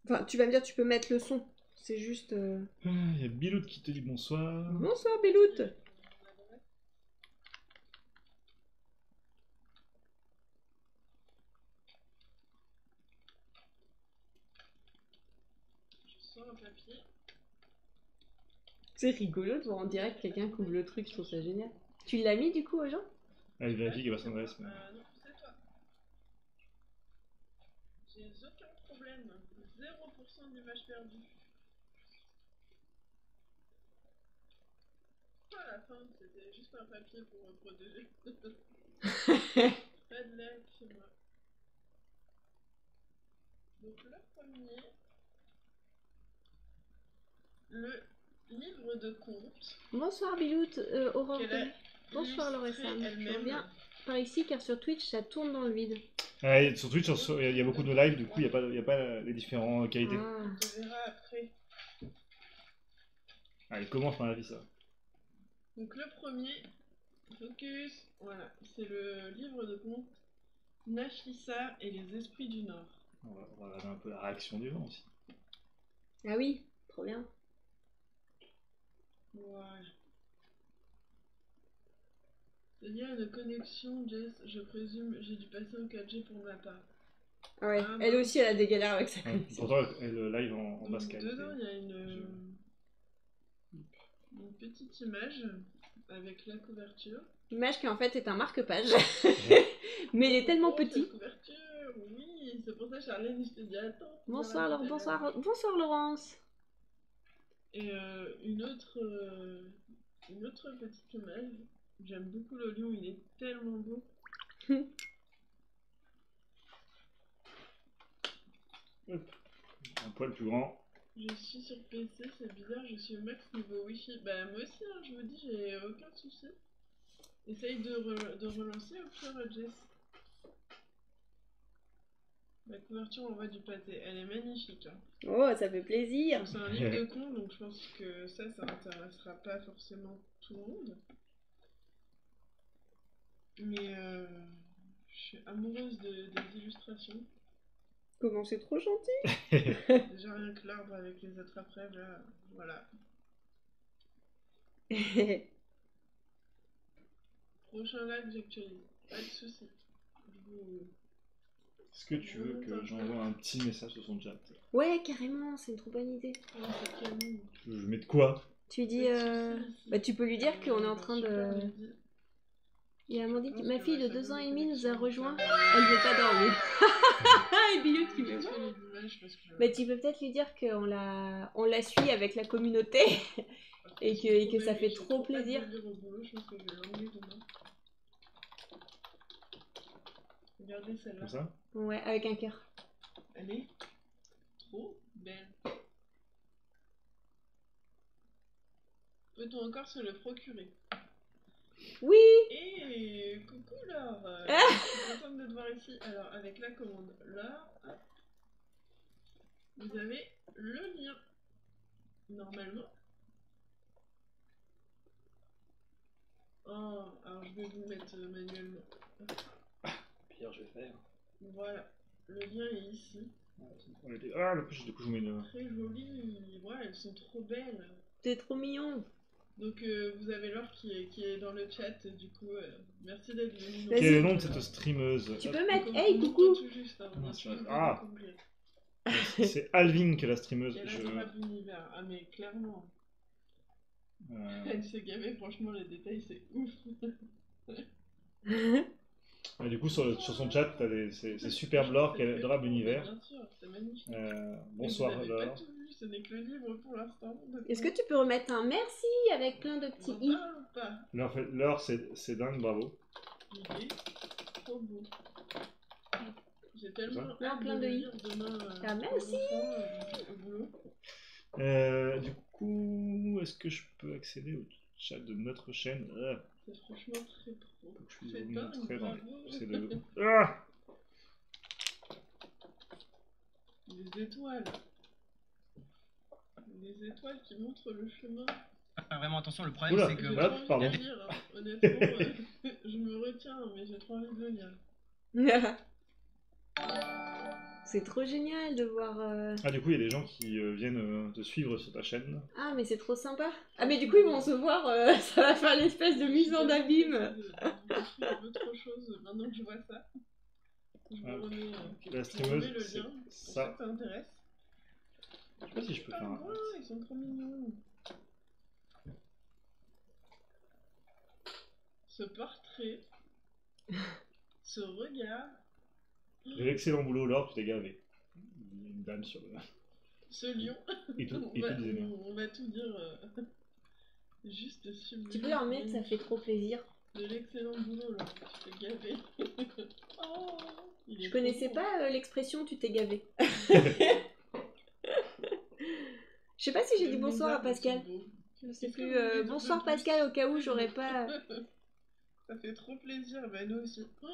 S2: Enfin, tu vas me dire, tu peux mettre le son. C'est juste...
S1: Il y a Bilout qui te dit bonsoir.
S2: Bonsoir, Béloute.
S6: Je sors un papier.
S2: C'est rigolo de voir en direct quelqu'un qui ouvre le truc, je trouve ça génial. Tu l'as mis du coup aux gens?
S1: Elle vérifie qu'il va son adresse. Mais...
S6: Non, c'est toi. J'ai aucun problème. 0% d'image perdue. À la fin, c'était juste un papier pour me protéger. Pas de lettres chez moi. Donc le premier, le livre de contes.
S2: Bonsoir, Biloute. Aurore.
S6: qu'elle a
S2: Bonsoir, Laure et
S6: illustré
S2: Sam. Je
S6: elle-même.
S2: reviens par ici car sur Twitch, ça tourne dans le vide.
S1: Sur Twitch, il y a beaucoup de live, du coup, il n'y a pas les différentes qualités.
S2: Ah.
S6: On verra après.
S1: Allez, commence par la vie, ça.
S6: Donc le premier, focus, voilà, c'est le livre de contes Nafissa et les esprits du Nord.
S1: On va regarder un peu la réaction des gens aussi.
S2: Ah oui, trop bien.
S6: Voilà. Il y a une connexion, Jess, je présume, j'ai dû passer au 4G pour ma part.
S2: Ah ouais,
S6: Ah,
S2: elle
S6: bon.
S2: aussi, elle a des galères avec sa
S1: Ouais,
S2: connexion.
S1: pourtant, elle live en
S6: Donc,
S1: basse qualité.
S6: dedans, il y a une petite image avec la couverture.
S2: L'image qui en fait est un marque-page. Mais il est tellement
S6: Oh,
S2: petit.
S6: cette couverture, oui, c'est pour ça Charlène, je te dis attends.
S2: Bonsoir,
S6: voilà,
S2: bonsoir Laurence.
S6: Et une autre petite image. J'aime beaucoup le lion, il est tellement beau.
S1: Un poil plus grand.
S6: Je suis sur PC, c'est bizarre, je suis au max niveau Wi-Fi. Bah moi aussi, hein, je vous dis, j'ai aucun souci. Essaye de relancer au pire, Jess. La couverture envoie du pâté, elle est magnifique. Hein.
S2: Oh, ça fait plaisir.
S6: C'est un livre de contes, donc je pense que ça intéressera pas forcément tout le monde. Mais je suis amoureuse des illustrations.
S2: Comment c'est trop gentil.
S6: Déjà rien que l'arbre avec les autres après, là, voilà. Prochain live, j'actualise. Pas de soucis.
S1: Est-ce que tu veux que j'envoie un petit message sur son chat?
S2: Ouais, carrément, c'est une trop bonne idée.
S6: Oh, c'est canon.
S1: Je mets de quoi?
S2: Tu lui dis... Bah, tu peux lui dire qu'on est en train de... Il y a Amandine, ma fille de 2 ans et demi nous a rejoint. Elle veut pas dormir. Et Biloute qui me voit. Bah, tu peux peut-être lui dire qu'on la suit avec la communauté et que ça fait trop plaisir.
S6: Regardez celle-là.
S1: Comme ça?
S2: Ouais, avec un cœur.
S6: Elle est trop belle. Peut-on encore se le procurer?
S2: Oui.
S6: Et coucou Laure, je suis contente de te voir ici. Alors avec la commande Laure, vous avez le lien. Normalement. Oh, alors je vais vous le mettre manuellement.
S1: Pierre, je vais faire.
S6: Voilà, le lien est ici.
S1: Ah, du coup, je vous mets une...
S6: Très joli, ouais, elles sont trop belles.
S2: C'est trop mignon.
S6: Donc vous avez Laure qui est dans le chat, du coup, merci d'être venu.
S1: Quel est le nom de cette streameuse?
S2: Tu peux mettre hey coucou.
S6: Tout juste, hein,
S1: Ah. C'est Alvin que la streameuse.
S6: Elle a un univers, ah mais clairement. Elle s'est gavée, franchement les détails c'est ouf.
S1: Et du coup sur son chat, c'est superbe Laure, quel adorable univers.
S6: Bien sûr, c'est magnifique.
S1: Bonsoir
S6: vous n'avez
S1: Laure.
S6: pas tout vu, ce n'est que le livre pour l'instant.
S2: Est-ce que tu peux remettre un merci avec plein de petits i?
S6: Pas.
S1: Laure, c'est dingue, bravo.
S6: Il est trop beau. J'ai tellement
S2: hâte de le lire
S6: demain.
S2: Ah, merci.
S6: Au boulot.
S1: Du coup, est-ce que je peux accéder au chat de notre chaîne?
S6: C'est franchement très pro.
S1: Je suis
S6: Faites
S1: vous
S6: pas
S1: montrer
S6: un
S1: dans
S6: bravo.
S1: les... C'est de... Ah
S6: Les étoiles. Les étoiles qui montrent le chemin.
S4: Faire vraiment attention, le problème
S1: Oula,
S4: c'est que.
S6: J'ai
S1: voilà,
S6: trop envie
S1: pardon.
S6: de le lire, hein. Honnêtement, je me retiens, mais j'ai trop envie de le lire.
S2: C'est trop génial de voir.
S1: Ah, du coup, il y a des gens qui viennent te suivre sur ta chaîne.
S2: Ah, mais c'est trop sympa. Ah, mais du coup, ils vont se voir, ça va faire l'espèce de mise en abîme.
S6: Je veux trop chose maintenant que je vois ça. Je me
S1: Ah,
S6: remets,
S1: La
S6: je me remets
S1: streameuse,
S6: le
S1: c'est
S6: lien, pour
S1: ça.
S6: que ça intéresse.
S1: Je sais pas si je peux faire un...
S6: Ils sont trop mignons. Ce portrait, ce regard,
S1: De l'excellent boulot, Laure, tu t'es gavé. Il y a une dame sur le...
S6: ce lion.
S1: Et tout,
S6: on, va,
S1: disait bien.
S6: on va tout dire juste sublime.
S2: Tu peux leur mettre, ça fait trop plaisir.
S6: De l'excellent boulot, là. Tu t'es gavé. Oh, il est
S2: Je
S6: trop
S2: connaissais
S6: beau.
S2: pas l'expression tu t'es gavé. Je sais pas si j'ai dit
S6: Les
S2: bonsoir à
S6: lézards
S2: Pascal.
S6: sont beaux.
S2: Je sais
S6: Qu'est-ce
S2: plus.
S6: que vous voulez de
S2: Bonsoir
S6: plus
S2: Pascal, au cas où j'aurais pas.
S6: Ça fait trop plaisir, bah nous aussi. Oh,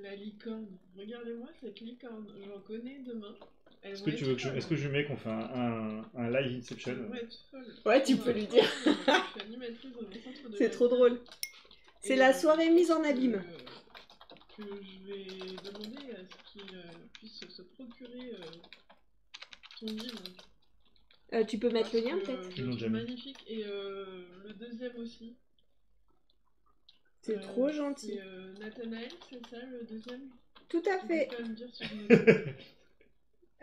S6: la licorne. Regardez-moi cette licorne. J'en connais demain.
S1: Est-ce que tu veux que je... Est-ce que je mets qu'on fait un live Inception?
S6: Ouais, tu folle.
S2: Ouais, tu peux lui dire.
S6: Je suis animatrice dans le centre de
S2: C'est trop drôle. C'est
S6: Et,
S2: la soirée mise en abîme.
S6: Que je vais demander à ce qu'il puisse se procurer ton livre.
S2: Tu peux mettre le lien
S6: Parce que
S2: peut-être?
S6: Je
S1: Ils l'ont
S6: le
S1: déjà
S6: trouve
S1: mis.
S6: magnifique. Et le deuxième aussi.
S2: C'est trop gentil.
S6: C'est Nathanaël, c'est ça le deuxième?
S2: Tout à
S6: Tu
S2: fait.
S6: peux pas me dire si je me trompe.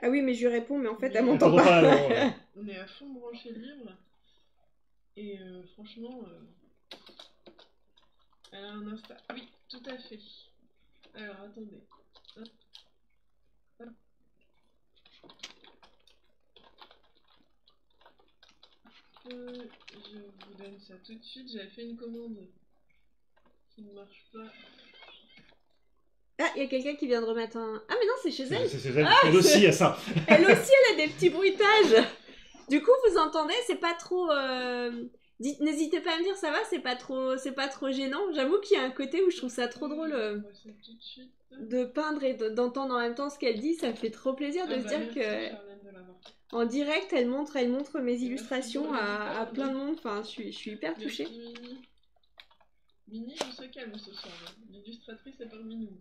S2: Ah oui, mais je lui réponds, mais en fait,
S6: Mais
S2: elle
S6: on
S2: m'entend
S1: T'entends
S2: pas.
S1: pas, alors, ouais.
S6: On est à fond branché livre. Et franchement, elle a un Insta. Oui, tout à fait. Alors attendez. Hop. Hop. Je vous donne ça tout de suite. J'avais fait une commande qui ne marche pas.
S2: Ah, il y a quelqu'un qui vient de remettre un. Ah, mais non, c'est chez elle.
S1: C'est elle aussi à ça.
S2: Elle aussi, elle a des petits bruitages. Du coup, vous entendez, c'est pas trop. N'hésitez pas à me dire, ça va, c'est pas trop gênant. J'avoue qu'il y a un côté où je trouve ça trop drôle
S6: Je vois ça tout de suite.
S2: de peindre et d'entendre en même temps ce qu'elle dit. Ça fait trop plaisir de
S6: Ah
S2: se
S6: bah,
S2: dire
S6: merci,
S2: que
S6: Charlène, de l'avoir fait.
S2: en direct, elle montre mes
S6: Merci
S2: illustrations
S6: pour
S2: à
S6: l'éditeur.
S2: plein de monde. Enfin, je suis hyper
S6: Merci,
S2: touchée.
S6: Mini. Mini, on se calme ce soir. Hein. L'illustratrice est parmi nous.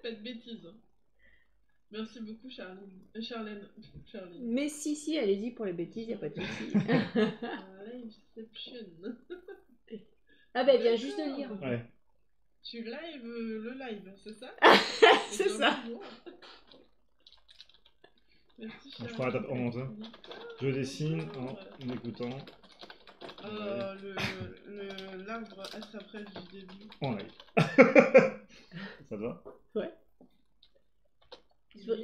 S6: Pas de bêtises. Hein. Merci beaucoup, Charlène. Charlène.
S2: Mais si, allez-y pour les bêtises, y a pas de souci.
S6: Liveception.
S2: Ah bah, elle vient juste de lire.
S1: Ouais.
S6: Tu live le live, c'est ça?
S2: C'est ça.
S6: Merci,
S1: Bon, je
S6: Charlène.
S1: prends la tape en montant. Je dessine en écoutant
S6: L'arbre attrape-rêve du début.
S1: en live. Ça te va?
S2: Ouais.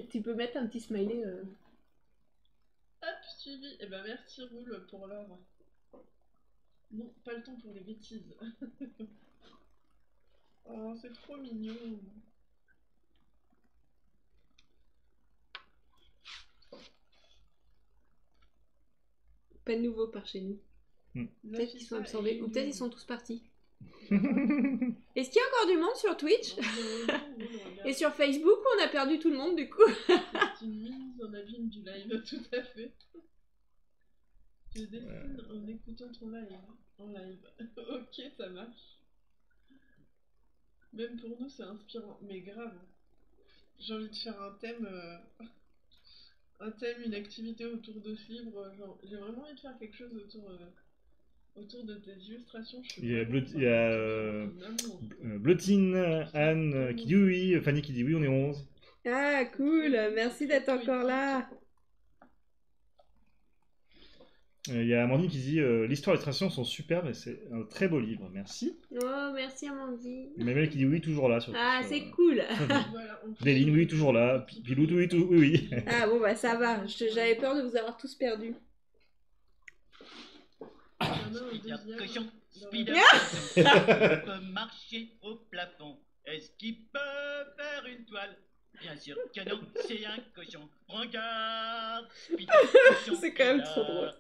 S2: Tu peux mettre un petit smiley.
S6: Hop, suivi. Eh ben merci Roule pour l'or. Non, pas le temps pour les bêtises. Oh, c'est trop mignon.
S2: Pas de nouveau par chez nous. Peut-être qu'ils sont absorbés, ou peut-être ils sont tous partis. Est-ce qu'il y a encore du monde sur Twitch? Et sur Facebook, on a perdu tout le monde du coup.
S6: C'est une mise en abîme du live, tout à fait. Je dessine en écoutant ton live. En live. Ok, ça marche. Même pour nous, c'est inspirant. Mais grave. J'ai envie de faire un thème, une activité autour de ce livre. Genre, j'ai vraiment envie de faire quelque chose autour de tes illustrations.
S1: Il y a Blotine, Anne qui dit oui, Fanny qui dit oui, on est 11.
S2: Ah cool, merci d'être encore là.
S1: Il y a Amandine qui dit l'histoire et l'illustration sont superbes et c'est un très beau livre, merci.
S2: Oh merci Amandine.
S1: Et Mamel qui dit oui, toujours là.
S2: Ah c'est cool.
S6: Voilà,
S1: Déline, oui, toujours là. Pilou, oui, oui.
S2: Ah bon bah ça va, j'avais peur de vous avoir tous perdus.
S3: Spider cochon, Spider
S6: Ah
S3: cochon, peut marcher au plafond. Est-ce qu'il peut faire une toile? Bien sûr que non, c'est un cochon. Prends garde, Spider cochon.
S2: C'est quand même
S3: est
S2: trop
S3: là.
S2: drôle.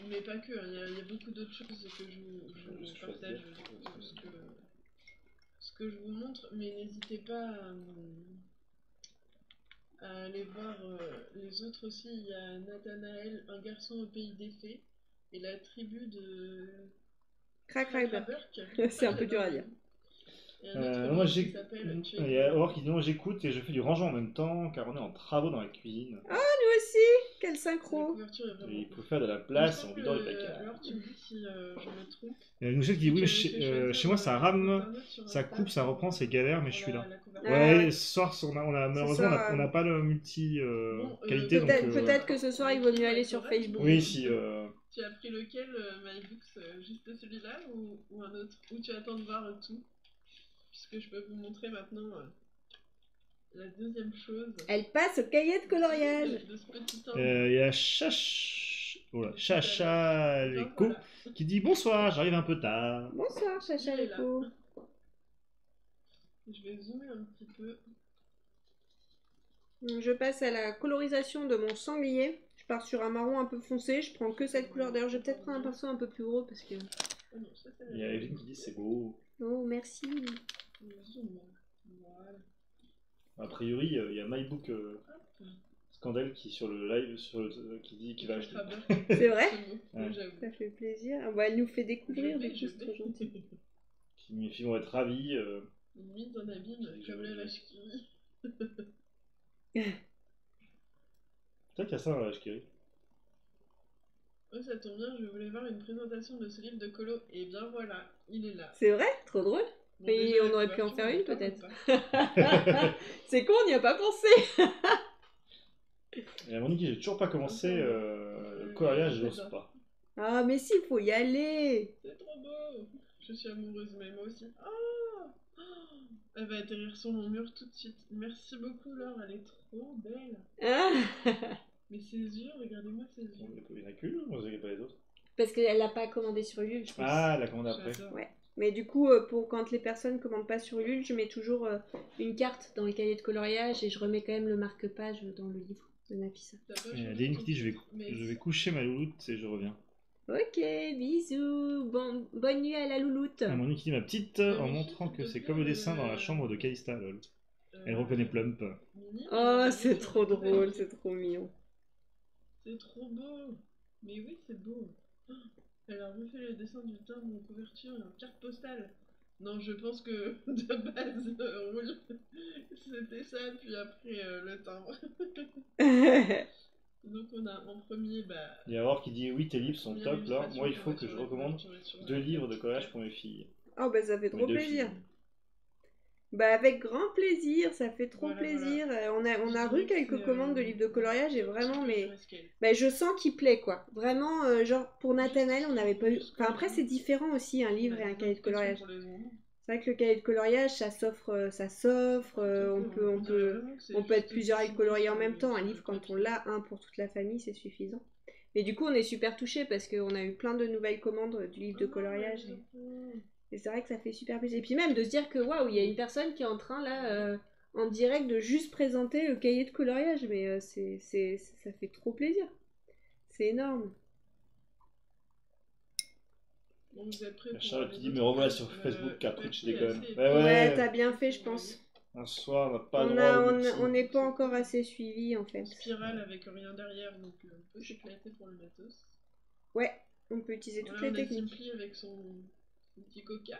S6: Mais pas que, hein, il y a beaucoup d'autres choses que
S1: Je
S6: je partage, ce que je vous montre, mais n'hésitez pas à aller voir les autres aussi. Il y a Nathanaël, un garçon au pays des fées, et la tribu de
S2: Crac-crac-burk.
S6: Burk.
S2: C'est un peu dur à dire.
S6: Et un autre
S1: Moi,
S6: livre qui s'appelle Tu es
S1: il y a Aurore qui dit non, j'écoute et je fais du rangement en même temps car on est en travaux dans la cuisine.
S2: Nous aussi. Quel
S6: La
S2: synchro.
S6: couverture est
S1: Et
S6: vraiment
S1: il faut faire de la place en
S6: il me
S1: vidant les
S6: semble,
S1: placards.
S6: alors tu me dis si je me trompe.
S1: Il y a une qui dit oui, mais
S6: Tu avais fait choisir,
S1: chez moi ça rame,
S6: internet sur
S1: ça
S6: Insta
S1: coupe, ça
S6: pour,
S1: reprend, c'est galère, mais je suis
S6: pour
S1: là.
S6: la couverture.
S2: Ah,
S1: Ouais,
S2: ouais.
S1: ce soir malheureusement
S2: soir,
S1: on n'a pas le multi
S6: Bon,
S1: qualité donc.
S2: Peut-être que ce soir il vaut mieux aller sur Facebook.
S1: Oui, si.
S6: Tu as pris lequel, MyBooks, juste celui-là ou un autre? Ou tu attends de voir tout? Puisque je peux vous montrer maintenant la deuxième chose.
S2: Elle passe au cahier de coloriage.
S6: De ce petit
S1: Il y a Chacha Leko
S6: voilà.
S1: qui dit bonsoir, j'arrive un peu tard.
S2: Bonsoir, Chacha
S6: Il est là.
S2: Leco.
S6: Je vais zoomer un petit peu.
S2: Je passe à la colorisation de mon sanglier. Je pars sur un marron un peu foncé. Je prends que cette couleur. D'ailleurs, je vais peut-être prendre un pinceau un peu plus gros parce que.
S6: Ah non, ça, c'est
S1: Il y a Evelyne qui dit c'est beau.
S2: Oh, merci.
S6: Zoom. Voilà.
S1: A priori, il y a MyBook Scandale qui sur le live qui dit qu'il va acheter.
S2: C'est vrai?
S1: Ouais.
S6: J'avoue.
S2: Ça fait plaisir. Ah, bah, elle nous fait découvrir du coup, c'est trop gentil.
S1: Mes filles vont être ravies.
S6: Une mise en abîme comme la vache qui rit.
S1: Peut-être qu'il y a ça dans la vache qui rit.
S6: Oh, ça tombe bien, je voulais voir une présentation de ce livre de colo. Et bien voilà, il est là.
S2: C'est vrai? Trop drôle.
S6: Bon,
S2: Mais
S6: déjà,
S2: on
S6: la
S2: aurait pu en
S6: couverture,
S2: faire une,
S6: on parle
S2: peut-être.
S6: pas.
S2: C'est con, on n'y a pas pensé.
S1: Et à Monique, j'ai toujours pas commencé le coloriage, je n'ose pas.
S2: Ah, mais si, il faut y aller.
S6: C'est trop beau. Je suis amoureuse, mais moi aussi. Oh, elle va atterrir sur mon mur tout de suite. Merci beaucoup, Laure, elle est trop belle.
S2: Ah.
S6: Mais ses yeux, regardez-moi ses yeux.
S1: Il y en a qu'une, ou il n'y a pas les autres?
S2: Parce qu'elle l'a pas commandé sur Ulule, je pense.
S1: Ah, elle a commandé après.
S6: J'adore.
S2: Ouais. Mais du coup, pour quand les personnes commandent pas sur Ulule, je mets toujours une carte dans le cahier de coloriage et je remets quand même le marque-page dans le livre de Nafissa.
S6: T'as pas
S1: Il y a
S6: changé
S1: Léine
S6: ton
S1: qui dit je
S6: titre, mais
S1: vais coucher ma louloute et je reviens.
S2: Ok, bisous. Bonne nuit à la louloute.
S1: Ah, Monique qui dit ma petite en montrant que c'est comme le dessin dans la chambre de Calista, lol. Elle reconnaît Plump.
S6: Mini,
S2: Oh,
S6: mais
S2: c'est
S6: sur
S2: trop
S6: la
S2: drôle,
S6: couverture.
S2: c'est trop mignon.
S6: C'est trop beau. Mais oui, c'est beau. Oh, elle a refait le dessin du timbre en couverture et en carte postale. Non, je pense que de base, Roule, c'était ça, puis après le timbre. Donc on a en premier,
S1: Il y a Aurore qui dit oui, tes livres sont
S6: première
S1: top, là.
S6: illustration
S1: Moi, il
S6: qu'on
S1: faut
S6: va
S1: que
S6: sur
S1: je
S6: la
S1: recommande
S6: couverture et sur la
S1: 2 livres de
S6: carte
S1: collage
S6: postale.
S1: pour mes filles.
S2: Oh, bah ça fait
S1: Mes
S2: trop
S1: 2
S2: plaisir.
S1: filles.
S2: Bah avec grand plaisir, ça fait trop
S6: Voilà,
S2: plaisir. On
S6: Je
S2: a
S6: dirais
S2: reçu
S6: que
S2: quelques
S6: c'est,
S2: commandes de livres de coloriage et
S6: un petit
S2: vraiment,
S6: peu
S2: mais
S6: grayscale.
S2: bah, je sens qu'il plaît quoi. Vraiment, genre pour Nathanaël, on n'avait pas eu.
S6: Juste
S2: Enfin après
S6: que-
S2: c'est différent aussi un livre
S6: On a
S2: et un
S6: des
S2: cahier de
S6: questions
S2: coloriage.
S6: pour les enfants.
S2: C'est vrai que le cahier de coloriage, ça s'offre, on peut être plusieurs à le colorier en même temps. Un livre, quand on l'a, un pour toute la famille, c'est suffisant. Mais du coup, on est super touchés parce qu'on a eu plein de nouvelles commandes du livre de coloriage. Et c'est vrai que ça fait super plaisir. Et puis même de se dire que waouh, il y a une personne qui est en train là, en direct, de juste présenter le cahier de coloriage. Mais ça fait trop plaisir. C'est énorme.
S6: Bon, vous êtes prêts pour
S1: Charlotte
S6: les
S1: qui dit mais
S6: autres
S1: revoilà
S6: pages
S1: sur Facebook car Twitch déconne.
S6: assez
S2: Ouais, t'as bien fait, je pense.
S1: Un soir, on n'a pas
S2: On
S1: droit au
S2: a-
S1: multi.
S2: on n'est pas encore assez suivi en fait.
S6: en spirale avec rien derrière, donc on peut s'éclater pour le matos.
S2: Ouais, on peut utiliser toutes
S6: Voilà,
S2: les
S6: on a
S2: techniques.
S6: Simply avec son petit coca.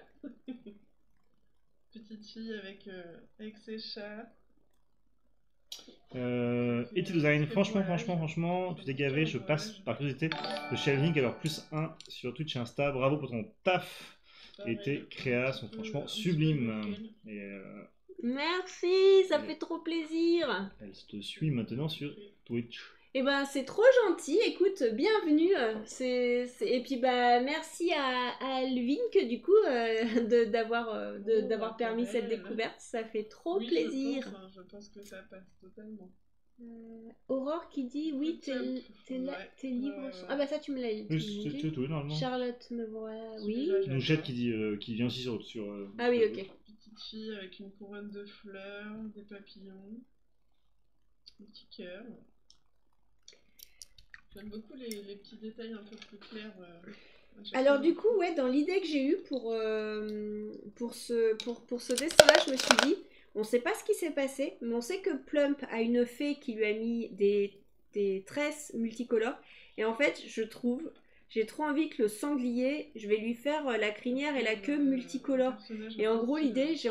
S6: Petite fille avec ses chats.
S1: Et tu design, franchement, tu t'es gavé, je passe par curiosité de Shelving, alors +1 sur Twitch et Insta, bravo pour ton taf. Et tes créas sont franchement sublimes. Et
S2: Merci, ça fait trop plaisir.
S1: elle te suit maintenant sur Twitch.
S2: Et ben c'est trop gentil, écoute, bienvenue. Et puis bah merci à Lvink du coup d'avoir permis cette découverte, ça fait trop
S6: Oui,
S2: plaisir.
S6: Je pense que ça passe totalement.
S2: Aurore qui dit oui, tes livres sont... Ah bah ça tu me l'as dit.
S1: Oui, c'est tout, normalement.
S2: Charlotte me voit, oui.
S6: Celui-là,
S1: Nouchette qui dit, qui vient aussi sur
S2: Ah oui, ok.
S6: Petite fille avec une couronne de fleurs, des papillons, un petit cœur. J'aime beaucoup les petits détails un peu plus clairs. À chaque
S2: Alors
S6: fois.
S2: du coup, ouais, dans l'idée que j'ai eue pour ce dessin-là, je me suis dit, on sait pas ce qui s'est passé, mais on sait que Plump a une fée qui lui a mis des tresses multicolores. Et en fait, j'ai trop envie que le sanglier, je vais lui faire la crinière et la queue multicolore. Et en gros, l'idée, je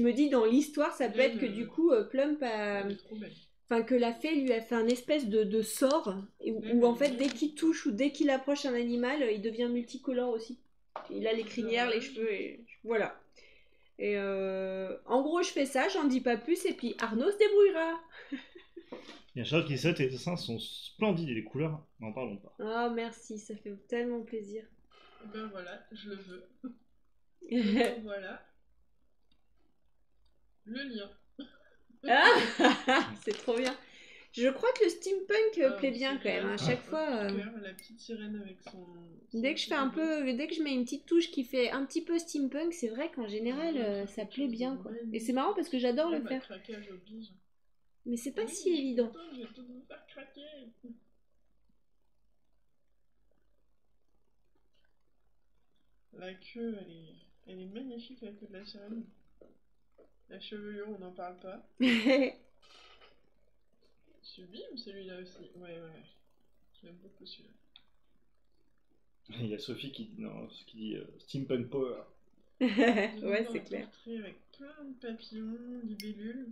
S2: me dis dans l'histoire, ça peut être que du coup, Plump a...
S6: Elle est trop belle.
S2: Enfin, que la fée lui a fait un espèce de sort où en fait, dès qu'il touche ou dès qu'il approche un animal, il devient multicolore aussi. Il a les crinières, les cheveux, et voilà. Et en gros, je fais ça, j'en dis pas plus, et puis Arnaud se débrouillera.
S1: Il y a Charlotte qui sait, tes dessins sont splendides et les couleurs, n'en parlons pas.
S2: Oh, merci, ça fait tellement plaisir.
S6: Et ben voilà, je le veux. Et voilà. Le lien.
S2: Ah c'est trop bien. Je crois que le steampunk
S6: Ah,
S2: plaît bien
S6: c'est
S2: quand même. À
S6: bien.
S2: chaque fois,
S6: Un petit cœur, la petite sirène avec son
S2: dès que je fais un peu, dès que je mets une petite touche qui fait un petit peu steampunk, c'est vrai qu'en général, ça plaît bien quoi. Et c'est marrant parce que j'adore le faire.
S6: Craquage oblige.
S2: Mais c'est pas
S6: Oui,
S2: si évident.
S6: putain, je vais tout vous faire craquer. La queue, elle est magnifique, la queue de la sirène. La chevelure, on n'en parle pas. Sublime celui-là aussi. Ouais. Je l'aime beaucoup celui-là.
S1: Il y a Sophie qui dit Steampunk Power.
S2: Ouais, c'est clair.
S6: Avec plein de papillons, libellules.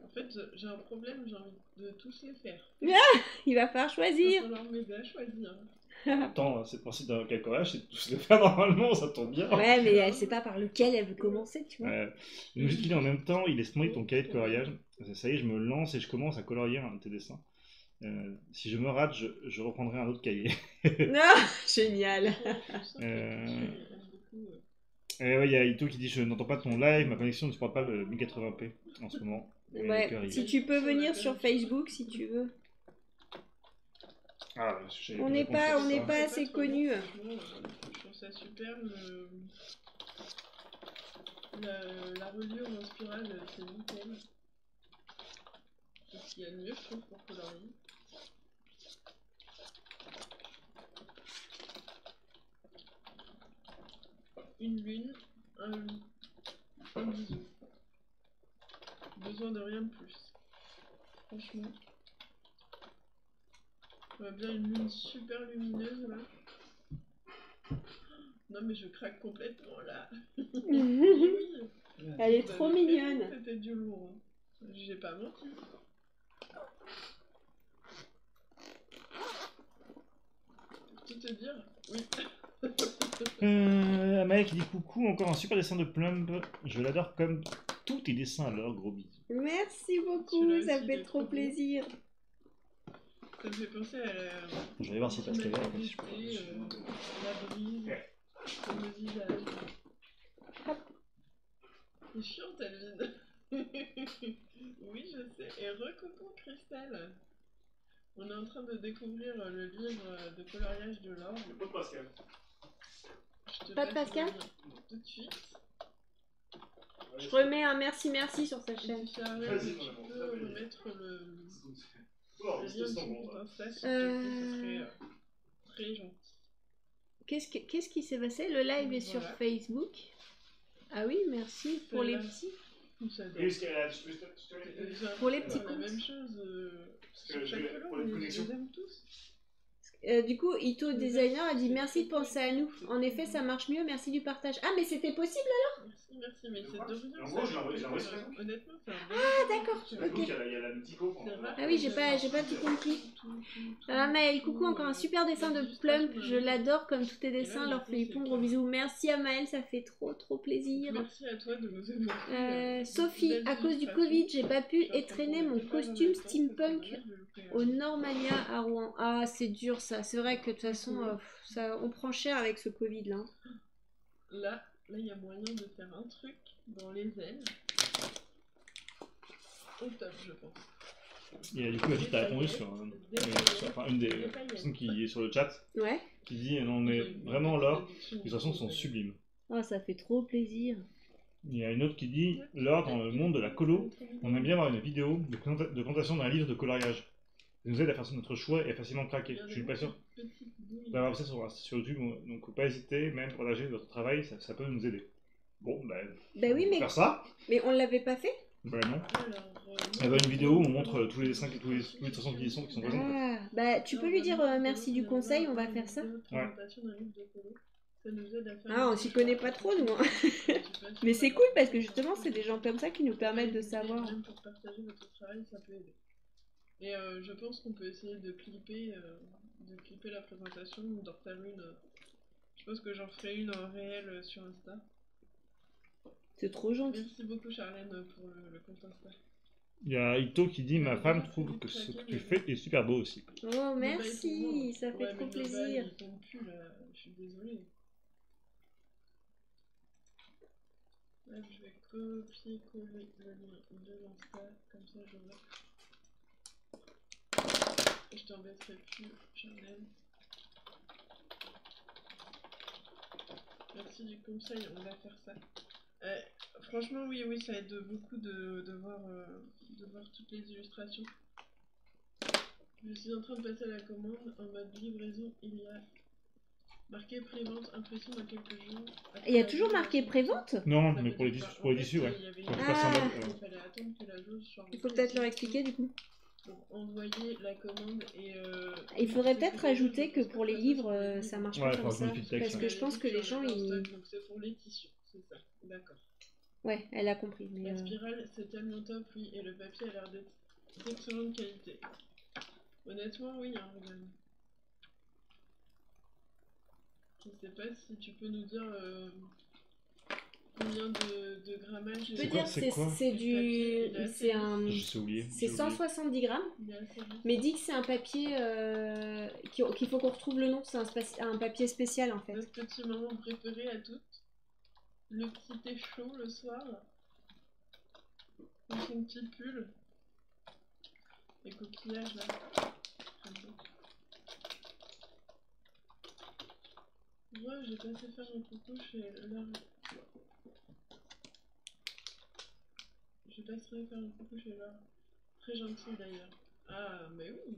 S6: En fait, j'ai un problème, j'ai envie de tous les faire.
S2: Il va falloir
S6: Il
S2: choisir.
S6: va falloir m'aider à choisir.
S1: Attends, c'est le principe d'un calcorage, c'est de tous les faire normalement, ça tombe bien.
S2: Ouais, mais elle sait pas par lequel elle veut commencer, tu vois.
S1: Nous j'ai dit en même temps, il est splendide ton cahier de coloriage. Ça y est, je me lance et je commence à colorier un de tes dessins. Si je me rate, je reprendrai un autre cahier.
S2: Ah, génial.
S1: Et ouais, il y a Ito qui dit je n'entends pas ton live, ma connexion ne supporte pas le 1080p en ce moment. Et le cœur,
S2: Ouais,
S1: il
S2: si
S1: est-
S2: tu peux venir sur Facebook si tu veux.
S1: Ah, j'avais
S2: On
S1: pas
S2: n'est
S1: répondu
S2: pas,
S1: à
S2: on
S1: ça.
S2: n'est pas assez
S6: trop
S2: connus.
S6: bon, franchement, je trouve ça super. La reliure en spirale, c'est nickel. C'est ce qu'il y a de mieux, je trouve, pour colorier. Une lune, un bisou. Besoin de rien de plus. Franchement. On va bien une lune super lumineuse là. Non mais je craque complètement là. Oui.
S2: Elle est
S6: Vous
S2: trop
S6: avez fait,
S2: mignonne.
S6: C'était du lourd. Hein. J'ai pas menti. Pour tout te dire, oui.
S1: Amael qui dit coucou, encore un super dessin de Plumb. Je l'adore comme tous tes dessins alors, gros bisous.
S2: Merci beaucoup,
S6: Celui-là
S2: ça
S6: aussi, il
S2: fait
S6: est
S2: trop
S6: trop beau.
S2: plaisir.
S6: Ça me fait penser à la.
S1: Je vais aller voir si Pascal est là, si je peux.
S6: La brise, le visage. C'est chiant, Alvin. Oui, je sais. Et recoucou, Cristal. On est en train de découvrir le livre de coloriage de l'or.
S1: Pas de Pascal.
S6: Je te
S2: Pas de
S6: passe
S2: Pascal
S6: le lien tout de suite.
S2: Je remets un merci sur sa
S6: Et
S2: chaîne.
S6: si Charles,
S1: Vas-y,
S6: tu
S1: on
S6: peux
S1: va
S6: remettre le
S1: Oh,
S6: lien
S1: c'est
S6: de
S1: sans
S6: son
S1: bon,
S6: compte
S1: là.
S6: Insta, s'il te plaît, ce serait très gentil.
S2: Qu'est-ce qui s'est passé? Le live est sur
S6: Voilà.
S2: Facebook. Ah oui, merci pour les
S6: Celle-là.
S2: petits.
S6: J'adore.
S1: Oui, parce qu'elle a. Je peux
S6: J'ai
S2: Pour les
S6: l'impression
S2: petits
S6: de faire la
S2: comptes.
S6: même chose
S1: que
S6: sur
S1: je
S6: chaque
S1: vais-
S6: colonne,
S1: pour les
S6: mais je
S1: connexions.
S6: les aime tous.
S2: Du coup, Ito Designer a dit merci de penser à nous. En effet, ça marche mieux, merci du partage. Ah, mais c'était possible?
S6: Merci, mais c'est de rien.
S1: En gros, j'ai
S6: ça.
S1: l'impression que-
S6: Honnêtement, c'est un
S2: Ah, d'accord.
S1: Donc,
S2: Ok.
S1: il y a la mythico.
S2: Ah oui, j'ai pas tout compris. Amaël, coucou, encore un super dessin de Plump. Je l'adore comme tous tes dessins. Leur fais pondre gros bisous. Merci Amaël, ça fait trop plaisir.
S6: Merci à toi de nous évoquer.
S2: Sophie, à cause du Covid, j'ai pas pu étraîner mon costume steampunk au Normania à Rouen. Ah, c'est dur ça. C'est vrai que de toute façon, ça, on prend cher avec ce Covid là.
S6: Là, il y a moyen de faire un truc dans les ailes. Au top, je pense.
S1: Et du coup, la fille t'a répondu enfin, une des personnes qui est sur le chat,
S2: Ouais.
S1: qui dit non mais vraiment Laure, les illustrations sont sublimes.
S2: Oh, ça fait trop plaisir.
S1: Il y a une autre qui dit Laure, dans le monde de la colo, on aime bien avoir une vidéo de présentation d'un livre de coloriage. Ça nous aide à faire notre choix et à facilement craquer. Je suis pas sûr d'avoir ça sur YouTube, donc faut pas hésiter, même pour partager votre travail, ça peut nous aider. Bon,
S2: Bah oui,
S1: on va
S2: mais,
S1: faire ça.
S2: mais on l'avait pas fait.
S1: Bah non. Elle va une vidéo où on montre tous les dessins, tous les illustrations qui sont présentes.
S2: Ah, bah tu peux lui dire merci du conseil, on va faire ça.
S1: Ouais.
S2: Ah, on s'y connaît pas trop, nous. Hein. Mais c'est cool parce que justement, c'est des gens comme ça qui nous permettent de savoir.
S6: Même pour partager notre travail, ça peut aider. Et je pense qu'on peut essayer de clipper la présentation ou d'en faire une. Je pense que j'en ferai une en réel sur Insta.
S2: C'est trop gentil.
S6: Merci beaucoup Charlène pour le compte Insta.
S1: Il y a Ito qui dit ma femme trouve que ce que tu fais est super beau aussi.
S2: Oh merci, ça fait trop plaisir.
S6: Il tombe plus là, je suis désolée. Là, je vais copier-coller le lien de l'Insta, comme ça je vois. Je t'embêterai plus, Charlène. Merci du conseil, on va faire ça. Franchement, oui, ça aide beaucoup de voir toutes les illustrations. Je suis en train de passer à la commande. En mode livraison, il y a marqué prévente, impression dans quelques jours.
S2: Il y a toujours marqué prévente?
S1: Non, mais pour les tissus, ouais.
S6: Il fallait attendre que la jauge soit.
S2: Il faut peut-être leur expliquer du coup.
S6: Pour envoyer la commande et...
S2: il faudrait peut-être rajouter que pour les livres, ça marche pas comme ça. Parce que je pense que les gens, ils...
S6: Donc c'est pour les tissus, c'est ça, d'accord.
S2: Ouais, elle a compris. Mais
S6: la spirale, c'est tellement top, oui, et le papier a l'air d'être d'excellente qualité. Honnêtement, oui, hein, regarde. Je sais pas si tu peux nous dire combien de grammage...
S2: Je peux dire, c'est du... C'est 170 grammes, mais dit que c'est un papier qu'il faut qu'on retrouve le nom, c'est un papier spécial en fait.
S6: Notre petit moment préféré à toutes. Le petit thé chaud le soir. Dans son petit pull. Les coquillages là. Ouais, j'ai passé faire un coucou chez Laure. Je passerai faire un coucou chez Laure. Très gentil d'ailleurs. Ah, mais oui.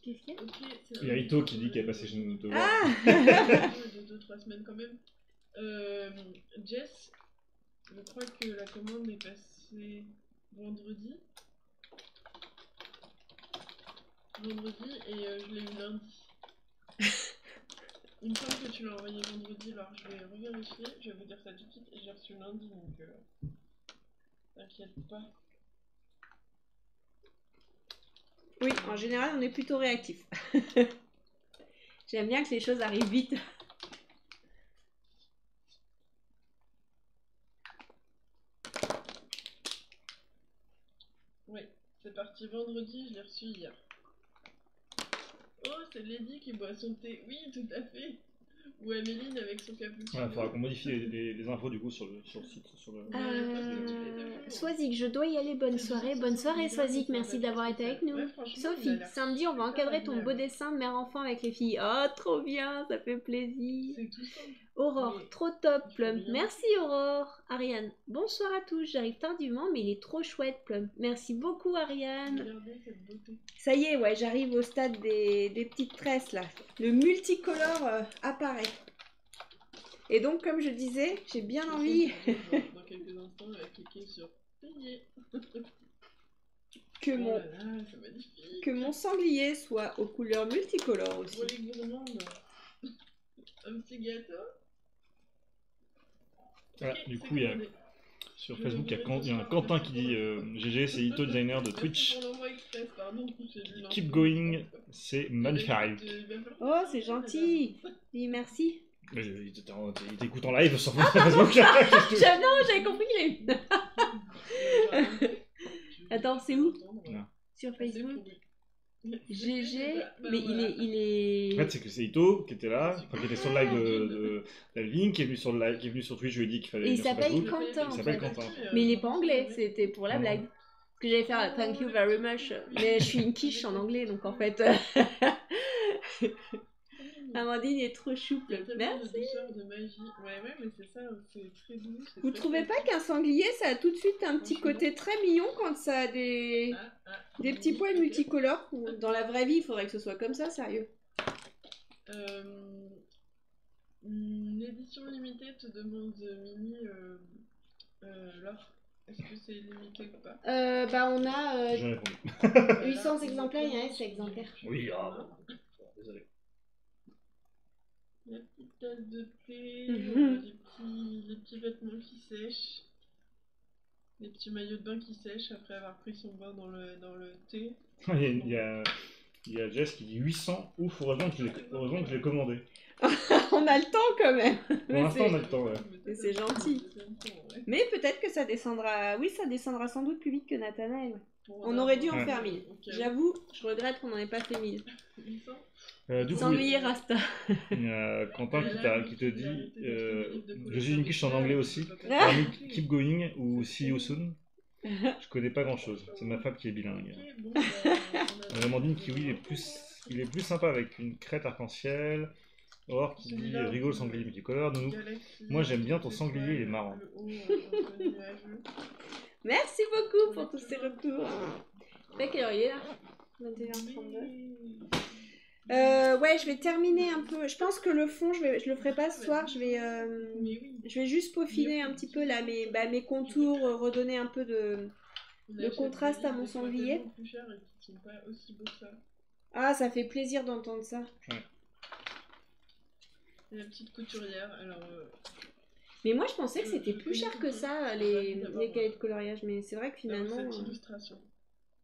S2: Qu'est-ce qu'il y a?
S6: Okay,
S1: il y a Ito qui dit qu'elle est passée chez nous.
S2: Ah
S6: de 2-3 semaines quand même. Jess, je crois que la commande est passée vendredi. Et je l'ai eu lundi. Il me semble que tu l'as envoyé vendredi, alors je vais revérifier. Je vais vous dire ça tout de suite. Et j'ai reçu lundi, donc t'inquiète pas.
S2: Oui, en général, on est plutôt réactif. J'aime bien que les choses arrivent vite.
S6: Oui, c'est parti vendredi, je l'ai reçu hier. Oh, c'est Lady qui boit son thé. Oui, tout à fait. Ou Améline avec son cappuccino.
S1: Il faudra qu'on modifie les infos du coup sur le site.
S2: Swazik, je dois y aller, bonne soirée. Bonne soirée Swazik, merci d'avoir été avec nous. Sophie, samedi on va encadrer ton beau dessin de mère-enfant avec les filles. Oh, trop bien, ça fait plaisir.
S6: C'est tout simple.
S2: Aurore, trop top, Plum. Merci Aurore. Ariane, bonsoir à tous. J'arrive tardivement, mais il est trop chouette, Plum. Merci beaucoup, Ariane.
S6: Regardez cette beauté.
S2: Ça y est, ouais, j'arrive au stade des petites tresses, là. Le multicolore apparaît. Et donc, comme je disais, j'ai bien envie...
S6: Dans quelques instants, on va cliquer sur payer.
S2: Que mon sanglier soit aux couleurs multicolores aussi.
S6: Pour les gourmandes, un petit gâteau.
S1: Voilà, du coup, il y a, sur Facebook, il y a un Quentin qui dit GG, c'est Ito Designer de Twitch. Keep going, c'est magnifique.
S2: Oh, c'est gentil. Dis merci.
S1: Il t'écoute en live sur
S2: Facebook. Non, j'avais compris qu'il est. Attends, c'est où? Sur Facebook. GG, mais il est...
S1: En fait, c'est que c'est Ito qui était là, enfin, qui était sur le live de Dalvin, qui est venu sur le live, qui est venu sur Twitch, je lui ai dit qu'il fallait.
S2: Et il s'appelle Quentin.
S1: Il s'appelle Quentin.
S2: Mais il est pas anglais, c'était pour la blague. que j'allais faire thank you very much, mais je suis une quiche en anglais, donc en fait. Amandine est trop
S6: Il y
S2: chouple.
S6: a tellement de
S2: Merci.
S6: douceur, de magie. Ouais, mais c'est ça, c'est très doux. c'est
S2: Vous
S6: très
S2: trouvez pas
S6: facile.
S2: qu'un sanglier, ça a tout de suite un petit
S6: Franchement.
S2: côté très mignon quand ça a des petits
S6: oui,
S2: poils
S6: ok.
S2: multicolores? Dans la vraie vie, il faudrait que ce soit comme ça, sérieux.
S6: L'édition limitée te demande Mimi, Laure. Est-ce que c'est limité ou pas?
S2: Bah on a
S1: J'en ai répondu.
S2: 800 exemplaires, il y a un exemplaire.
S1: Oui, ah, bon. Désolé.
S6: La petite tasse de thé,
S2: Mhm.
S6: les petits vêtements qui sèchent, les petits maillots de bain qui sèchent après avoir pris son bain dans le thé.
S1: Il y a Jess qui dit 800. Ouf, heureusement que je l'ai commandé.
S2: On a le temps quand même.
S1: Pour
S2: Mais
S1: l'instant, on
S2: c'est-
S1: a le temps, ouais.
S2: Mais c'est gentil. Mais peut-être que ça descendra. Oui, ça descendra sans doute plus vite que Nathanaël. On aurait dû en
S1: Ouais.
S2: faire 1000. J'avoue, je regrette qu'on n'en ait pas fait 1000.
S1: Du coup,
S2: Sanglier Rasta.
S1: il y a Quentin qui te dit je suis une quiche en anglais aussi.
S2: Ah.
S1: Parmi Keep Going ou See You Soon. Je connais pas grand chose. C'est ma femme qui est bilingue. Amandine qui, oui, il est plus sympa avec une crête arc-en-ciel. Or qui dit rigole sanglier multicolore. Nounou. Moi, j'aime bien ton sanglier, il est marrant.
S2: Merci beaucoup pour tous ces retours. Fait quelle heure il est là 21h32. Ouais, je vais terminer un peu. Je pense que le fond, je le ferai pas ce soir. Je vais juste peaufiner un petit peu là mes contours, redonner un peu de contraste à mon sanglier. Ah, ça fait plaisir d'entendre ça.
S1: Ouais.
S6: La petite couturière, alors.
S2: Mais moi, je pensais que c'était plus cher que ça, les cahiers de coloriage. Mais c'est vrai que finalement.
S6: Cette illustration.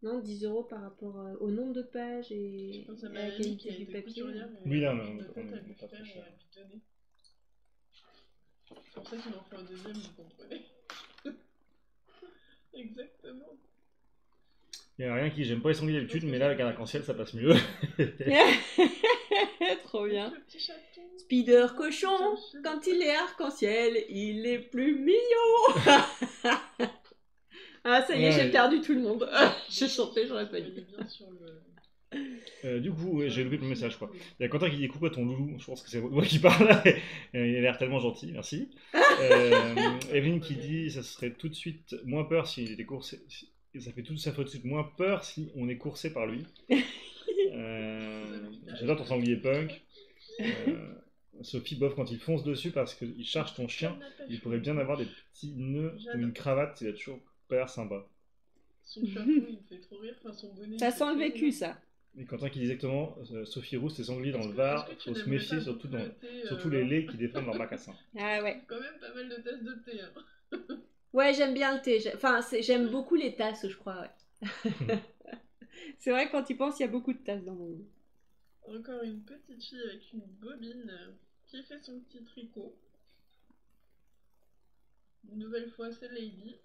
S2: Non, 10 € par rapport au nombre de pages et
S6: Je pense à
S2: à
S6: ma
S2: la
S6: amie
S2: qualité
S6: qui a
S2: du
S6: été
S2: papier.
S6: couturière.
S1: Oui, là,
S6: on
S1: on
S6: pas
S1: est
S6: lui
S1: pas
S6: faire
S1: très
S6: et
S1: cher.
S6: à lui donner. C'est pour ça qu'il en fait un deuxième, vous comprenez. Exactement.
S1: Il n'y a rien qui j'aime pas les sangliers d'habitude, mais là avec un arc-en-ciel ça passe mieux.
S2: Trop bien.
S6: Le petit chaton.
S2: Spider cochon, quand il est arc-en-ciel, il est plus mignon. Ah, ça y est,
S1: Ouais.
S2: j'ai perdu tout le monde. J'ai chanté, j'aurais pas
S6: Il
S2: dit.
S6: est bien sur le...
S1: Du coup, ouais, j'ai loupé le message quoi. Il y a Quentin qui dit coucou à ton loulou, je pense que c'est moi qui parle. Il a l'air tellement gentil, merci. Evelyne qui dit ça serait tout de suite moins peur s'il était coursé. Ça fait tout de suite moins peur si on est coursé par lui. J'adore ton sanglier punk. Sophie bof quand il fonce dessus parce qu'il charge ton chien. Il pourrait bien avoir des petits nœuds ou une cravate, il a toujours pas l'air sympa.
S6: Son chapeau, il me fait trop rire. Enfin, son bonnet.
S2: Ça sent le vécu, ça.
S1: Et Quentin qui dit exactement Sophie Rousse et sanglier dans le Var, faut se méfier surtout les laits qui défendent leur macassin.
S2: Ah ouais.
S6: Quand même pas mal de tasses de thé. Hein.
S2: Ouais, j'aime bien le thé. Enfin, j'aime beaucoup les tasses, je crois, ouais. C'est vrai que quand tu penses, il y a beaucoup de tasses dans mon lit.
S6: Encore une petite fille avec une bobine qui fait son petit tricot. Une nouvelle fois, c'est Lady.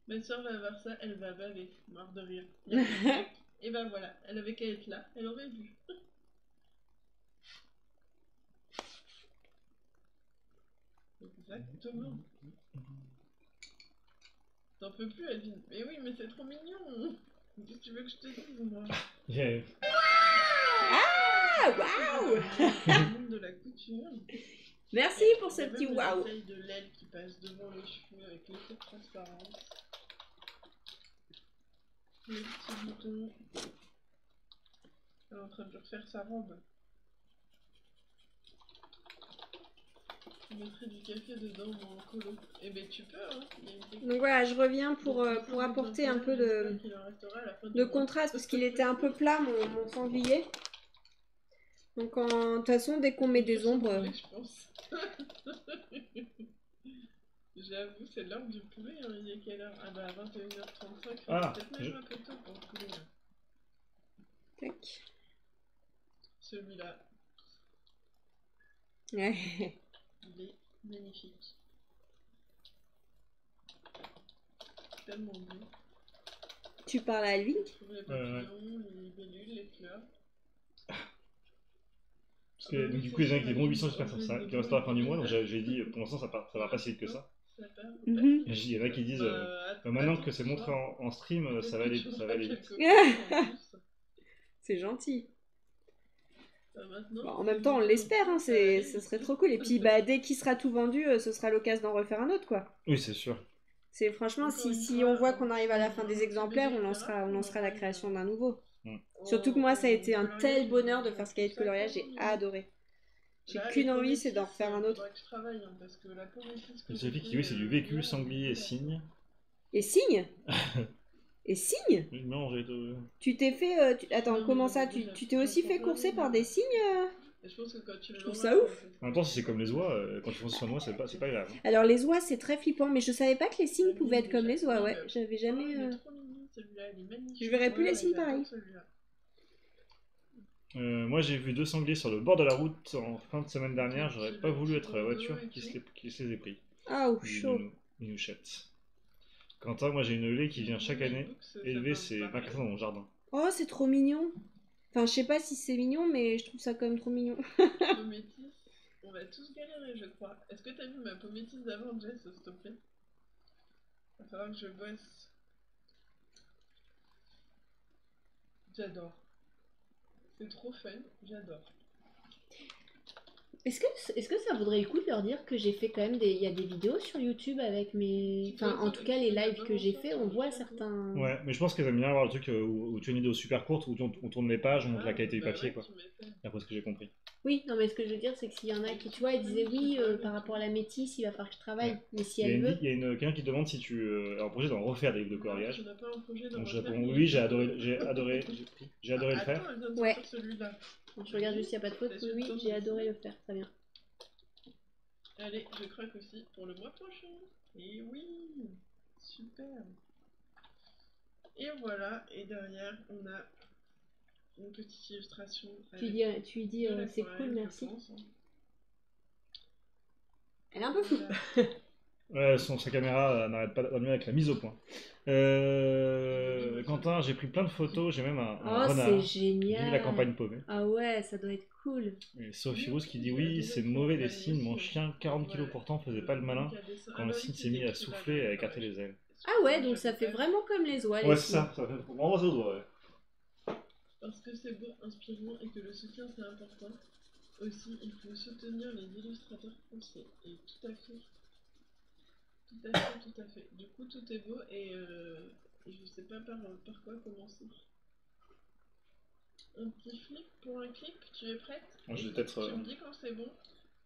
S6: Ma soeur va voir ça, elle va baver, marre de rire. Et ben voilà, elle avait qu'à être là, elle aurait vu. Exactement. T'en peux plus, Alvin. Mais oui, mais c'est trop mignon. Qu'est-ce que tu veux que je te dise, moi?
S1: Yeah.
S2: Ah, waouh!
S6: Le monde de la couture.
S2: Merci pour ce
S6: Il y a
S2: petit
S6: même le
S2: waouh.
S6: détail de l'aile qui passe devant les cheveux avec l'effet de transparence. Les petits boutons. Elle est en train de refaire sa robe. Je mettrai du café dedans mon colo. Eh ben tu peux, hein. Il y a une technique.
S2: Donc voilà, je reviens pour apporter un peu de contraste parce qu'il était un peu plat mon sanglier. Donc de toute façon, dès qu'on met des ombres...
S6: Je pense. J'avoue, c'est l'heure du poulet, hein. Il est quelle heure? Ah bah 21h35,
S1: Ah,
S6: peut-être même un peu tôt pour le poulet. Là.
S2: Tac.
S6: Celui-là,
S2: Ouais.
S6: il est magnifique. Tellement beau.
S2: Tu parles à lui?
S6: Je trouve les papillons, les libellules, les fleurs.
S1: Parce que, donc, du coup, les gens qui vont 800 j'espère que ça qui restera à la fin du mois, donc j'ai dit pour l'instant ça va pas si vite que ça.
S6: Ça part.
S2: Mhm.
S1: Il y en a qui disent maintenant que c'est montré en stream, ça va aller vite.
S2: C'est gentil.
S6: Maintenant,
S2: Bon, en même temps, on l'espère, hein, ce serait trop cool. Et puis, bah, dès qu'il sera tout vendu, ce sera l'occasion d'en refaire un autre, quoi.
S1: Oui, c'est sûr.
S2: C'est franchement, si on voit qu'on arrive à la fin des exemplaires, on lancera la création d'un nouveau. Surtout que moi, ça a été un tel bonheur de faire ce cahier de coloriage, j'ai adoré. J'ai qu'une envie, c'est d'en refaire un autre.
S1: Et Sophie qui dit oui, c'est du vécu, sanglier et cygne.
S2: Et cygne Et cygne
S1: Non, j'ai deux.
S2: Tu t'es fait... Attends, comment ça Tu t'es aussi fait courser par des cygnes
S6: Je
S2: trouve ça ouf.
S1: En même temps, si c'est comme les oies, quand ils font sur moi, c'est pas grave.
S2: Alors, les oies, c'est très flippant, mais je savais pas que les cygnes pouvaient être comme les oies, ouais. J'avais jamais... Je verrais plus les cygnes pareil.
S1: Moi, j'ai vu 2 sangliers sur le bord de la route en fin de semaine dernière. J'aurais pas voulu être à la voiture qui se les ait pris.
S2: Ah, ou chaud.
S1: Minouchette. Quentin, moi j'ai une lait qui vient chaque année élever ses macassins dans mon jardin.
S2: Oh, c'est trop mignon. Enfin, je sais pas si c'est mignon, mais je trouve ça quand même trop mignon.
S6: Pométis, on va tous galérer, je crois. Est-ce que t'as vu ma pométis d'avant, Jess, s'il te plaît? Va falloir que je bosse. J'adore. C'est trop fun, j'adore.
S2: Est-ce que ça vaudrait le coup de leur dire que j'ai fait quand même il y a des vidéos sur YouTube avec mes... Enfin, en tout cas, les lives que j'ai fait, on voit certains...
S1: Ouais, mais je pense qu'elles aiment bien avoir le truc où tu as une vidéo super courte, où on tourne les pages, on montre la qualité du papier, quoi. D'après ce que j'ai compris.
S2: Oui, non, mais ce que je veux dire, c'est que s'il y en a qui, tu vois, ils disaient oui, par rapport à la métisse, il va falloir que je travaille.
S1: Ouais.
S2: Mais si elle veut...
S1: Il y a quelqu'un qui demande si tu as un projet d'en refaire des livres de coloriage. Donc je réponds
S6: oui,
S1: oui, j'ai adoré le faire.
S2: Ouais. Je regarde juste s'il n'y a pas de faute. Oui, oui, j'ai adoré le faire, très bien.
S6: Allez, je craque aussi pour le mois prochain. Et oui, super. Et voilà, et derrière, on a une petite illustration.
S2: Tu lui dis c'est cool, merci. Elle est un peu floue.
S1: Ouais, sa caméra n'arrête pas d'amener avec la mise au point. Quentin, j'ai pris plein de photos, j'ai même un renard.
S2: C'est génial.
S1: Vive la campagne paumée.
S2: Ah ouais, ça doit être cool.
S1: Et Sophie Rousse qui dit oui, c'est mauvais les signes, mon chien, 40 kilos pourtant, faisait pas le malin quand le cygne s'est mis à souffler et à écarter les ailes.
S2: Ah ouais, donc ça fait vraiment comme les oies.
S1: Ouais, c'est ça fait vraiment aux doigts, ouais.
S6: Parce que c'est beau, inspirant et que le soutien c'est important. Aussi, il faut soutenir les illustrateurs français. Et tout à fait. Tout à fait, tout à fait. Du coup, tout est beau et je sais pas par quoi commencer. Un petit flip pour un clip, tu es prête?
S1: Moi, je vais peut-être
S6: Tu me dis quand c'est bon.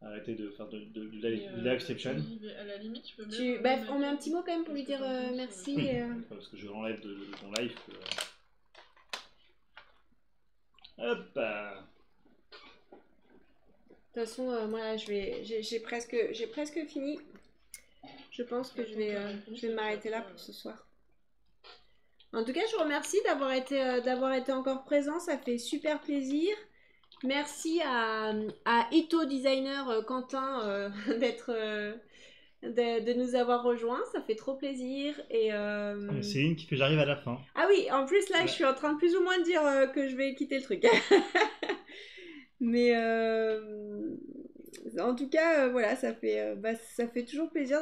S1: arrêter de faire du liveception.
S6: À la limite, tu peux même...
S2: on met un petit mot quand même pour lui dire merci.
S1: Oui, parce que je l'enlève de ton live. Hop.
S2: De toute façon, moi, j'ai presque fini. Je pense que je vais m'arrêter là pour ce soir. En tout cas, je vous remercie d'avoir été encore présent. Ça fait super plaisir. Merci à Ito Designer Quentin de nous avoir rejoints. Ça fait trop plaisir. Et
S1: c'est une que j'arrive à la fin.
S2: Ah oui, en plus là, je suis en train de plus ou moins de dire que je vais quitter le truc. Mais en tout cas, voilà, ça fait toujours plaisir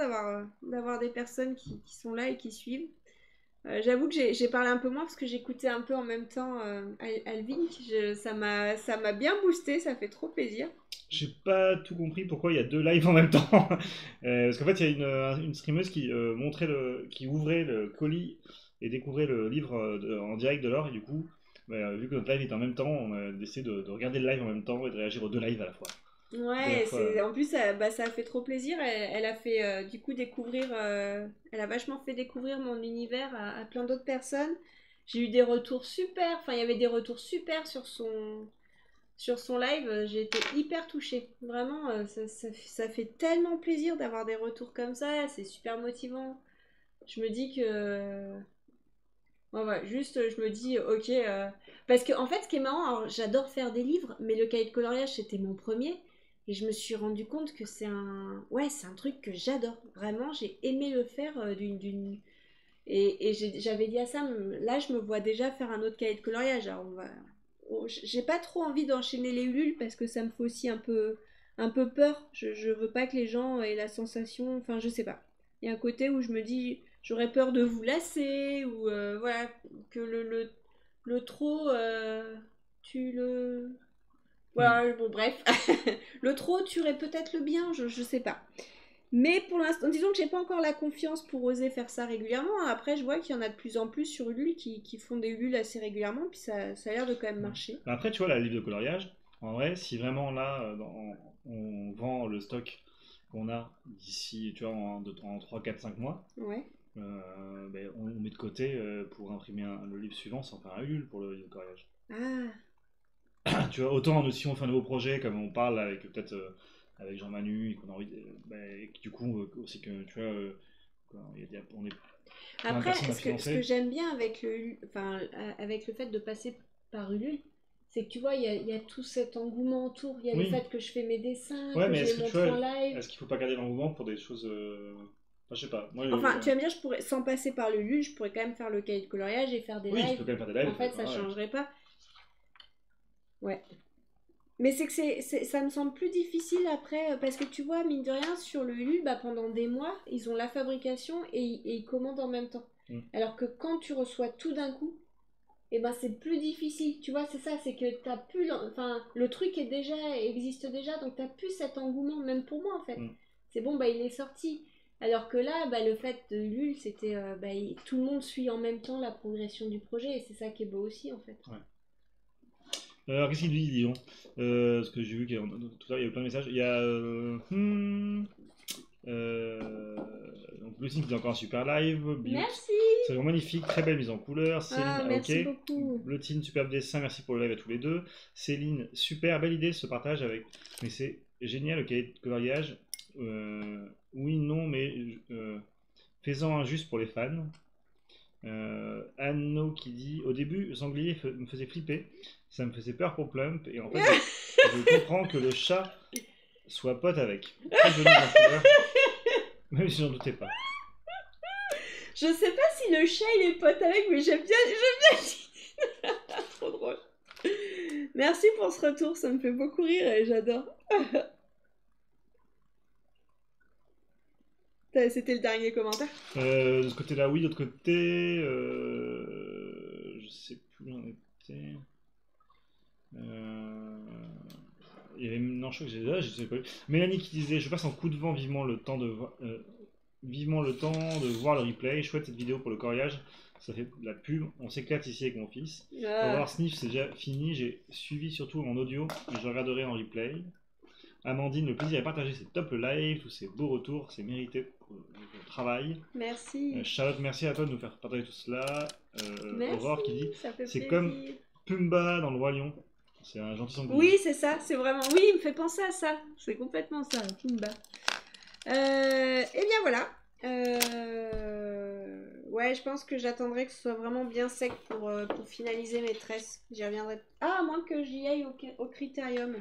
S2: d'avoir des personnes qui sont là et qui suivent. J'avoue que j'ai parlé un peu moins parce que j'écoutais un peu en même temps Alvin. Ça m'a bien boosté, ça fait trop plaisir.
S1: J'ai pas tout compris pourquoi il y a 2 lives en même temps. Parce qu'en fait, il y a une streameuse qui qui ouvrait le colis et découvrait le livre en direct de Laure. Et du coup, vu que notre live est en même temps, on a décidé de regarder le live en même temps et de réagir aux 2 lives à la fois.
S2: Ouais, en plus ça a fait trop plaisir. Elle a fait du coup découvrir, elle a vachement fait découvrir mon univers à plein d'autres personnes. J'ai eu des retours super, enfin il y avait des retours super sur son live. J'ai été hyper touchée. Vraiment, ça fait tellement plaisir d'avoir des retours comme ça, c'est super motivant. Je me dis que... Ouais, ouais, juste je me dis ok, parce que en fait ce qui est marrant, alors j'adore faire des livres, mais le cahier de coloriage c'était mon premier. Et je me suis rendu compte que c'est un truc que j'adore. Vraiment, j'ai aimé le faire Et j'avais dit à Sam, là, je me vois déjà faire un autre cahier de coloriage. Alors, j'ai pas trop envie d'enchaîner les Ulule parce que ça me fait aussi un peu peur. Je veux pas que les gens aient la sensation... Enfin, je sais pas. Il y a un côté où je me dis, j'aurais peur de vous lasser, ou voilà, que le trop, tu le... Voilà, bon bref. Le trop tuerait peut-être le bien, je sais pas. Mais pour l'instant, disons que j'ai pas encore la confiance pour oser faire ça régulièrement. Après, je vois qu'il y en a de plus en plus sur Ulule qui font des Ulules assez régulièrement, puis ça a l'air de quand même marcher.
S1: Bah après, tu vois, la livre de coloriage, en vrai, si vraiment là, on vend le stock qu'on a d'ici, tu vois, en 3, 4, 5 mois,
S2: Ouais.
S1: ben, on met de côté pour imprimer le livre suivant sans faire un Ulule pour le livre de coloriage.
S2: Ah,
S1: Tu vois, autant si on fait un nouveau projet, comme on parle avec peut-être avec Jean-Manu, et qu'on a envie et que du coup, aussi que, tu vois, on est plein de
S2: après,
S1: personnes à
S2: ce que
S1: financer.
S2: j'aime bien avec avec le fait de passer par Ulule, c'est que tu vois, il y a tout cet engouement autour. Il y a le
S1: Oui.
S2: fait que je fais mes dessins,
S1: Ouais,
S2: que
S1: mais
S2: je
S1: est-ce
S2: les
S1: que tu
S2: montre
S1: vois,
S2: en live.
S1: est-ce qu'il faut pas garder l'engouement pour des choses. Enfin, je sais pas. Moi,
S2: Enfin, tu vas me dire, je pourrais, sans passer par le Ulule, je pourrais quand même faire le cahier de coloriage et faire des
S1: oui, tu
S2: lives.
S1: peux quand même faire des lives.
S2: En fait, ça
S1: ouais.
S2: changerait pas. Ouais. Mais c'est que ça me semble plus difficile après, parce que tu vois, mine de rien, sur le Ulule, bah, pendant des mois, ils ont la fabrication et ils commandent en même temps.
S1: Mm.
S2: Alors que quand tu reçois tout d'un coup, et ben c'est plus difficile. Tu vois, c'est ça, c'est que t'as plus, enfin, le truc existe déjà, donc t'as plus cet engouement, même pour moi en fait.
S1: Mm.
S2: C'est bon, bah il est sorti. Alors que là, bah, le fait de Ulule, c'était, tout le monde suit en même temps la progression du projet, et c'est ça qui est beau aussi en fait.
S1: Ouais. Alors, qu'est-ce qu'il dit, disons parce que j'ai vu qu'il y a, tout à l'heure, il y a eu plein de messages. Il y a. Donc, Lucine qui dit encore un super live. Bio,
S2: Merci.
S1: c'est vraiment magnifique, très belle mise en couleur. Céline,
S2: Ah, merci
S1: ok.
S2: beaucoup.
S1: Blotine, superbe dessin, merci pour le live à tous les deux. Céline, super belle idée, ce partage avec. Mais c'est génial le cahier de coloriage. Oui, non, mais faisant un juste pour les fans. Anno qui dit au début, Sanglier me faisait flipper, ça me faisait peur pour Plump, et en fait, je comprends que le chat soit pote avec. Très joli dans couleur, même si j'en doutais pas.
S2: Je sais pas si le chat il est pote avec, mais j'aime bien. Trop drôle. Merci pour ce retour, ça me fait beaucoup rire et j'adore. C'était le dernier commentaire.
S1: De ce côté-là, oui, d'autre côté, je sais plus où on était. Il y avait, non, je crois que je sais pas. Mélanie qui disait, je passe en coup de vent vivement le temps de voir le replay. Chouette cette vidéo pour le coloriage. Ça fait de la pub. On s'éclate ici avec mon fils. Au revoir Sniff, c'est déjà fini. J'ai suivi surtout en audio et je regarderai en replay. Amandine, le plaisir à partager, c'est top le live, tous ces beaux retours, c'est mérité pour le travail.
S2: Merci.
S1: Charlotte, merci à toi de nous faire partager tout cela.
S2: Merci,
S1: Aurore qui dit,
S2: ça fait
S1: c'est
S2: plaisir.
S1: comme Pumba dans le Roi Lion. C'est un gentil sanglier.
S2: Oui, c'est ça, c'est vraiment... Oui, il me fait penser à ça. C'est complètement ça, Pumba. Eh bien voilà. Ouais, je pense que j'attendrai que ce soit vraiment bien sec pour finaliser mes tresses. J'y reviendrai. Ah, à moins que j'y aille au critérium.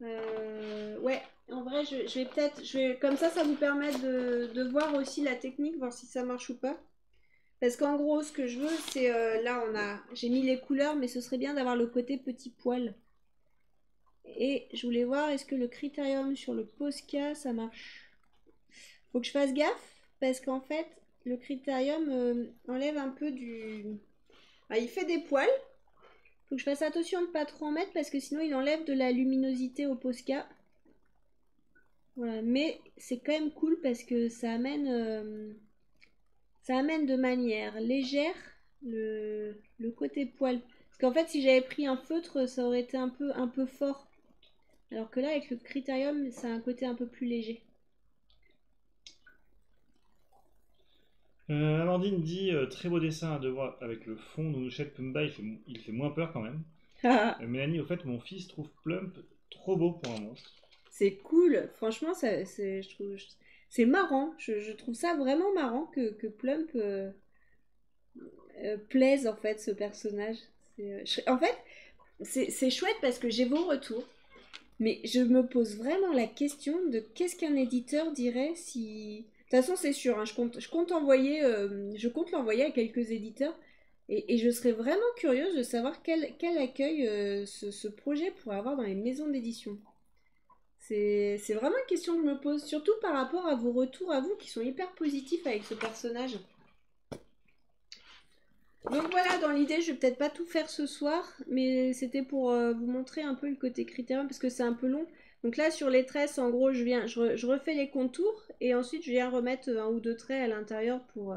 S2: Ouais, en vrai, je vais peut-être... Comme ça vous permet de voir aussi la technique, voir si ça marche ou pas. Parce qu'en gros, ce que je veux, c'est... là, j'ai mis les couleurs, mais ce serait bien d'avoir le côté petit poil. Et je voulais voir, est-ce que le critérium sur le Posca, ça marche? Faut que je fasse gaffe, parce qu'en fait, le critérium enlève un peu du... Ah, il fait des poils. Faut que je fasse attention de ne pas trop en mettre, parce que sinon, il enlève de la luminosité au Posca. Voilà, mais c'est quand même cool, parce que ça amène de manière légère le côté poil. Parce qu'en fait, si j'avais pris un feutre, ça aurait été un peu fort. Alors que là, avec le critérium, ça a un côté un peu plus léger.
S1: Amandine dit très beau dessin à devoir avec le fond Nounouchette Pumba, il fait moins peur quand même. Mélanie, au fait, mon fils trouve Plump trop beau pour un monstre.
S2: C'est cool, franchement, je trouve, c'est marrant. Je trouve ça vraiment marrant que Plump plaise en fait ce personnage. En fait, c'est chouette parce que j'ai vos retours. Mais je me pose vraiment la question de qu'est-ce qu'un éditeur dirait si... De toute façon, c'est sûr, hein, je compte l'envoyer à quelques éditeurs et je serais vraiment curieuse de savoir quel accueil ce projet pourrait avoir dans les maisons d'édition. C'est vraiment une question que je me pose, surtout par rapport à vos retours à vous qui sont hyper positifs avec ce personnage. Donc voilà, dans l'idée, je vais peut-être pas tout faire ce soir, mais c'était pour vous montrer un peu le côté critérium parce que c'est un peu long. Donc là, sur les tresses, en gros, je refais les contours et ensuite je viens remettre un ou deux traits à l'intérieur pour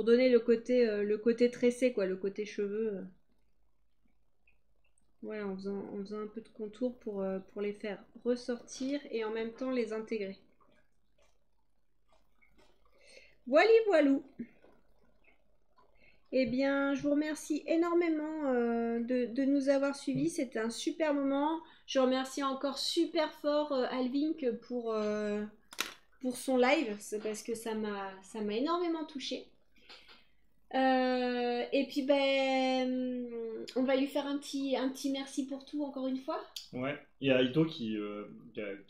S2: donner le côté tressé, quoi, le côté cheveux. Voilà, en faisant un peu de contour pour les faire ressortir et en même temps les intégrer. Voilà, voilou. Eh bien, je vous remercie énormément de nous avoir suivis. C'était un super moment. Je remercie encore super fort Alvink pour son live. C'est parce que ça m'a énormément touchée. Et puis, ben, on va lui faire un petit merci pour tout encore une fois.
S1: Ouais, il y a Ito qui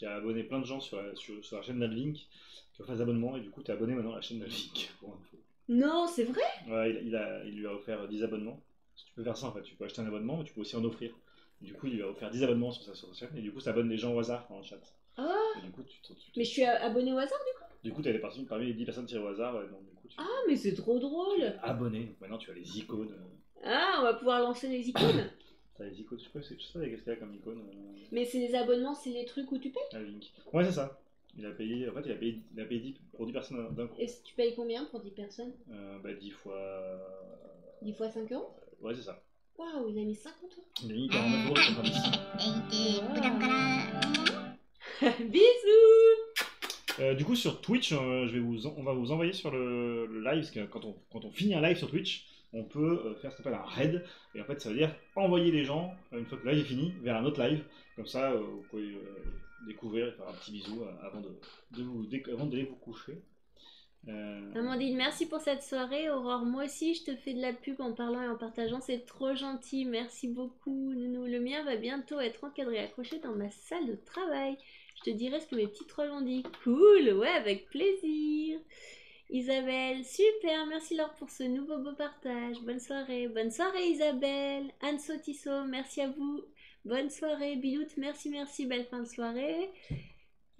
S1: a abonné plein de gens sur la chaîne d'Alvink, qui a fait des abonnements, et du coup, tu es abonné maintenant à la chaîne d'Alvink. Pour info.
S2: Non, c'est vrai?
S1: Ouais, il lui a offert 10 abonnements. Tu peux faire ça en fait, tu peux acheter un abonnement, mais tu peux aussi en offrir. Et du coup, il lui a offert 10 abonnements sur sa chaîne, et du coup, ça abonne les gens au hasard dans le chat.
S2: Ah,
S1: Et du coup,
S2: mais je suis abonnée au hasard du coup?
S1: Du coup, tu es parmi les 10 personnes tirées au hasard, donc du coup, tu
S2: Ah, mais c'est trop
S1: tu
S2: drôle!
S1: es abonné. Donc maintenant, tu as les icônes.
S2: Ah, on va pouvoir lancer les icônes.
S1: T'as les icônes, je sais pas, qu'est-ce qu'il y a comme icône
S2: Mais c'est les abonnements, c'est les trucs où tu payes?
S1: Alvink. Ouais, c'est ça. Il a payé 10 pour 10 personnes d'un coup.
S2: Et tu payes combien pour 10 personnes?
S1: 10 fois.
S2: 10 fois 5 euros?
S1: Ouais, c'est ça.
S2: Waouh, il a mis 50 euros.
S1: Il a mis 49,90 €.
S2: Bisous!
S1: Du coup, sur Twitch, on va vous envoyer sur le live, parce que quand on finit un live sur Twitch, on peut faire ce qu'on appelle un raid. Et en fait, ça veut dire envoyer les gens, une fois que le live est fini, vers un autre live. Comme ça, vous pouvez découvrir et faire un petit bisou avant d'aller vous coucher.
S2: Amandine, merci pour cette soirée. Aurore, moi aussi, je te fais de la pub en parlant et en partageant. C'est trop gentil. Merci beaucoup, Nounou. Le mien va bientôt être encadré et accroché dans ma salle de travail. Je te dirai ce que mes petits trolls ont dit. Cool, ouais, avec plaisir. Isabelle, super. Merci Laure pour ce nouveau beau partage. Bonne soirée. Bonne soirée, Isabelle. Anne Sotisso, merci à vous. Bonne soirée. Bilout, merci. Belle fin de soirée.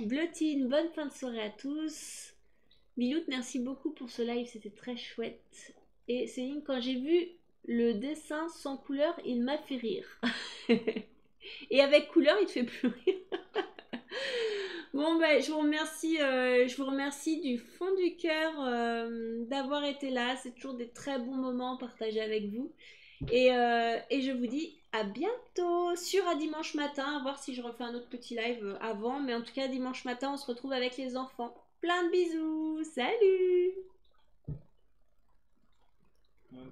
S2: Bleutine, bonne fin de soirée à tous. Bilout, merci beaucoup pour ce live, c'était très chouette. Et Céline, quand j'ai vu le dessin sans couleur, il m'a fait rire. Et avec couleur, il te fait plus rire. Bon, ben, je vous remercie du fond du cœur d'avoir été là. C'est toujours des très bons moments partagés avec vous. Et je vous dis à bientôt sur un dimanche matin, à voir si je refais un autre petit live avant. Mais en tout cas, dimanche matin, on se retrouve avec les enfants. Plein de bisous, salut!
S1: Ouais.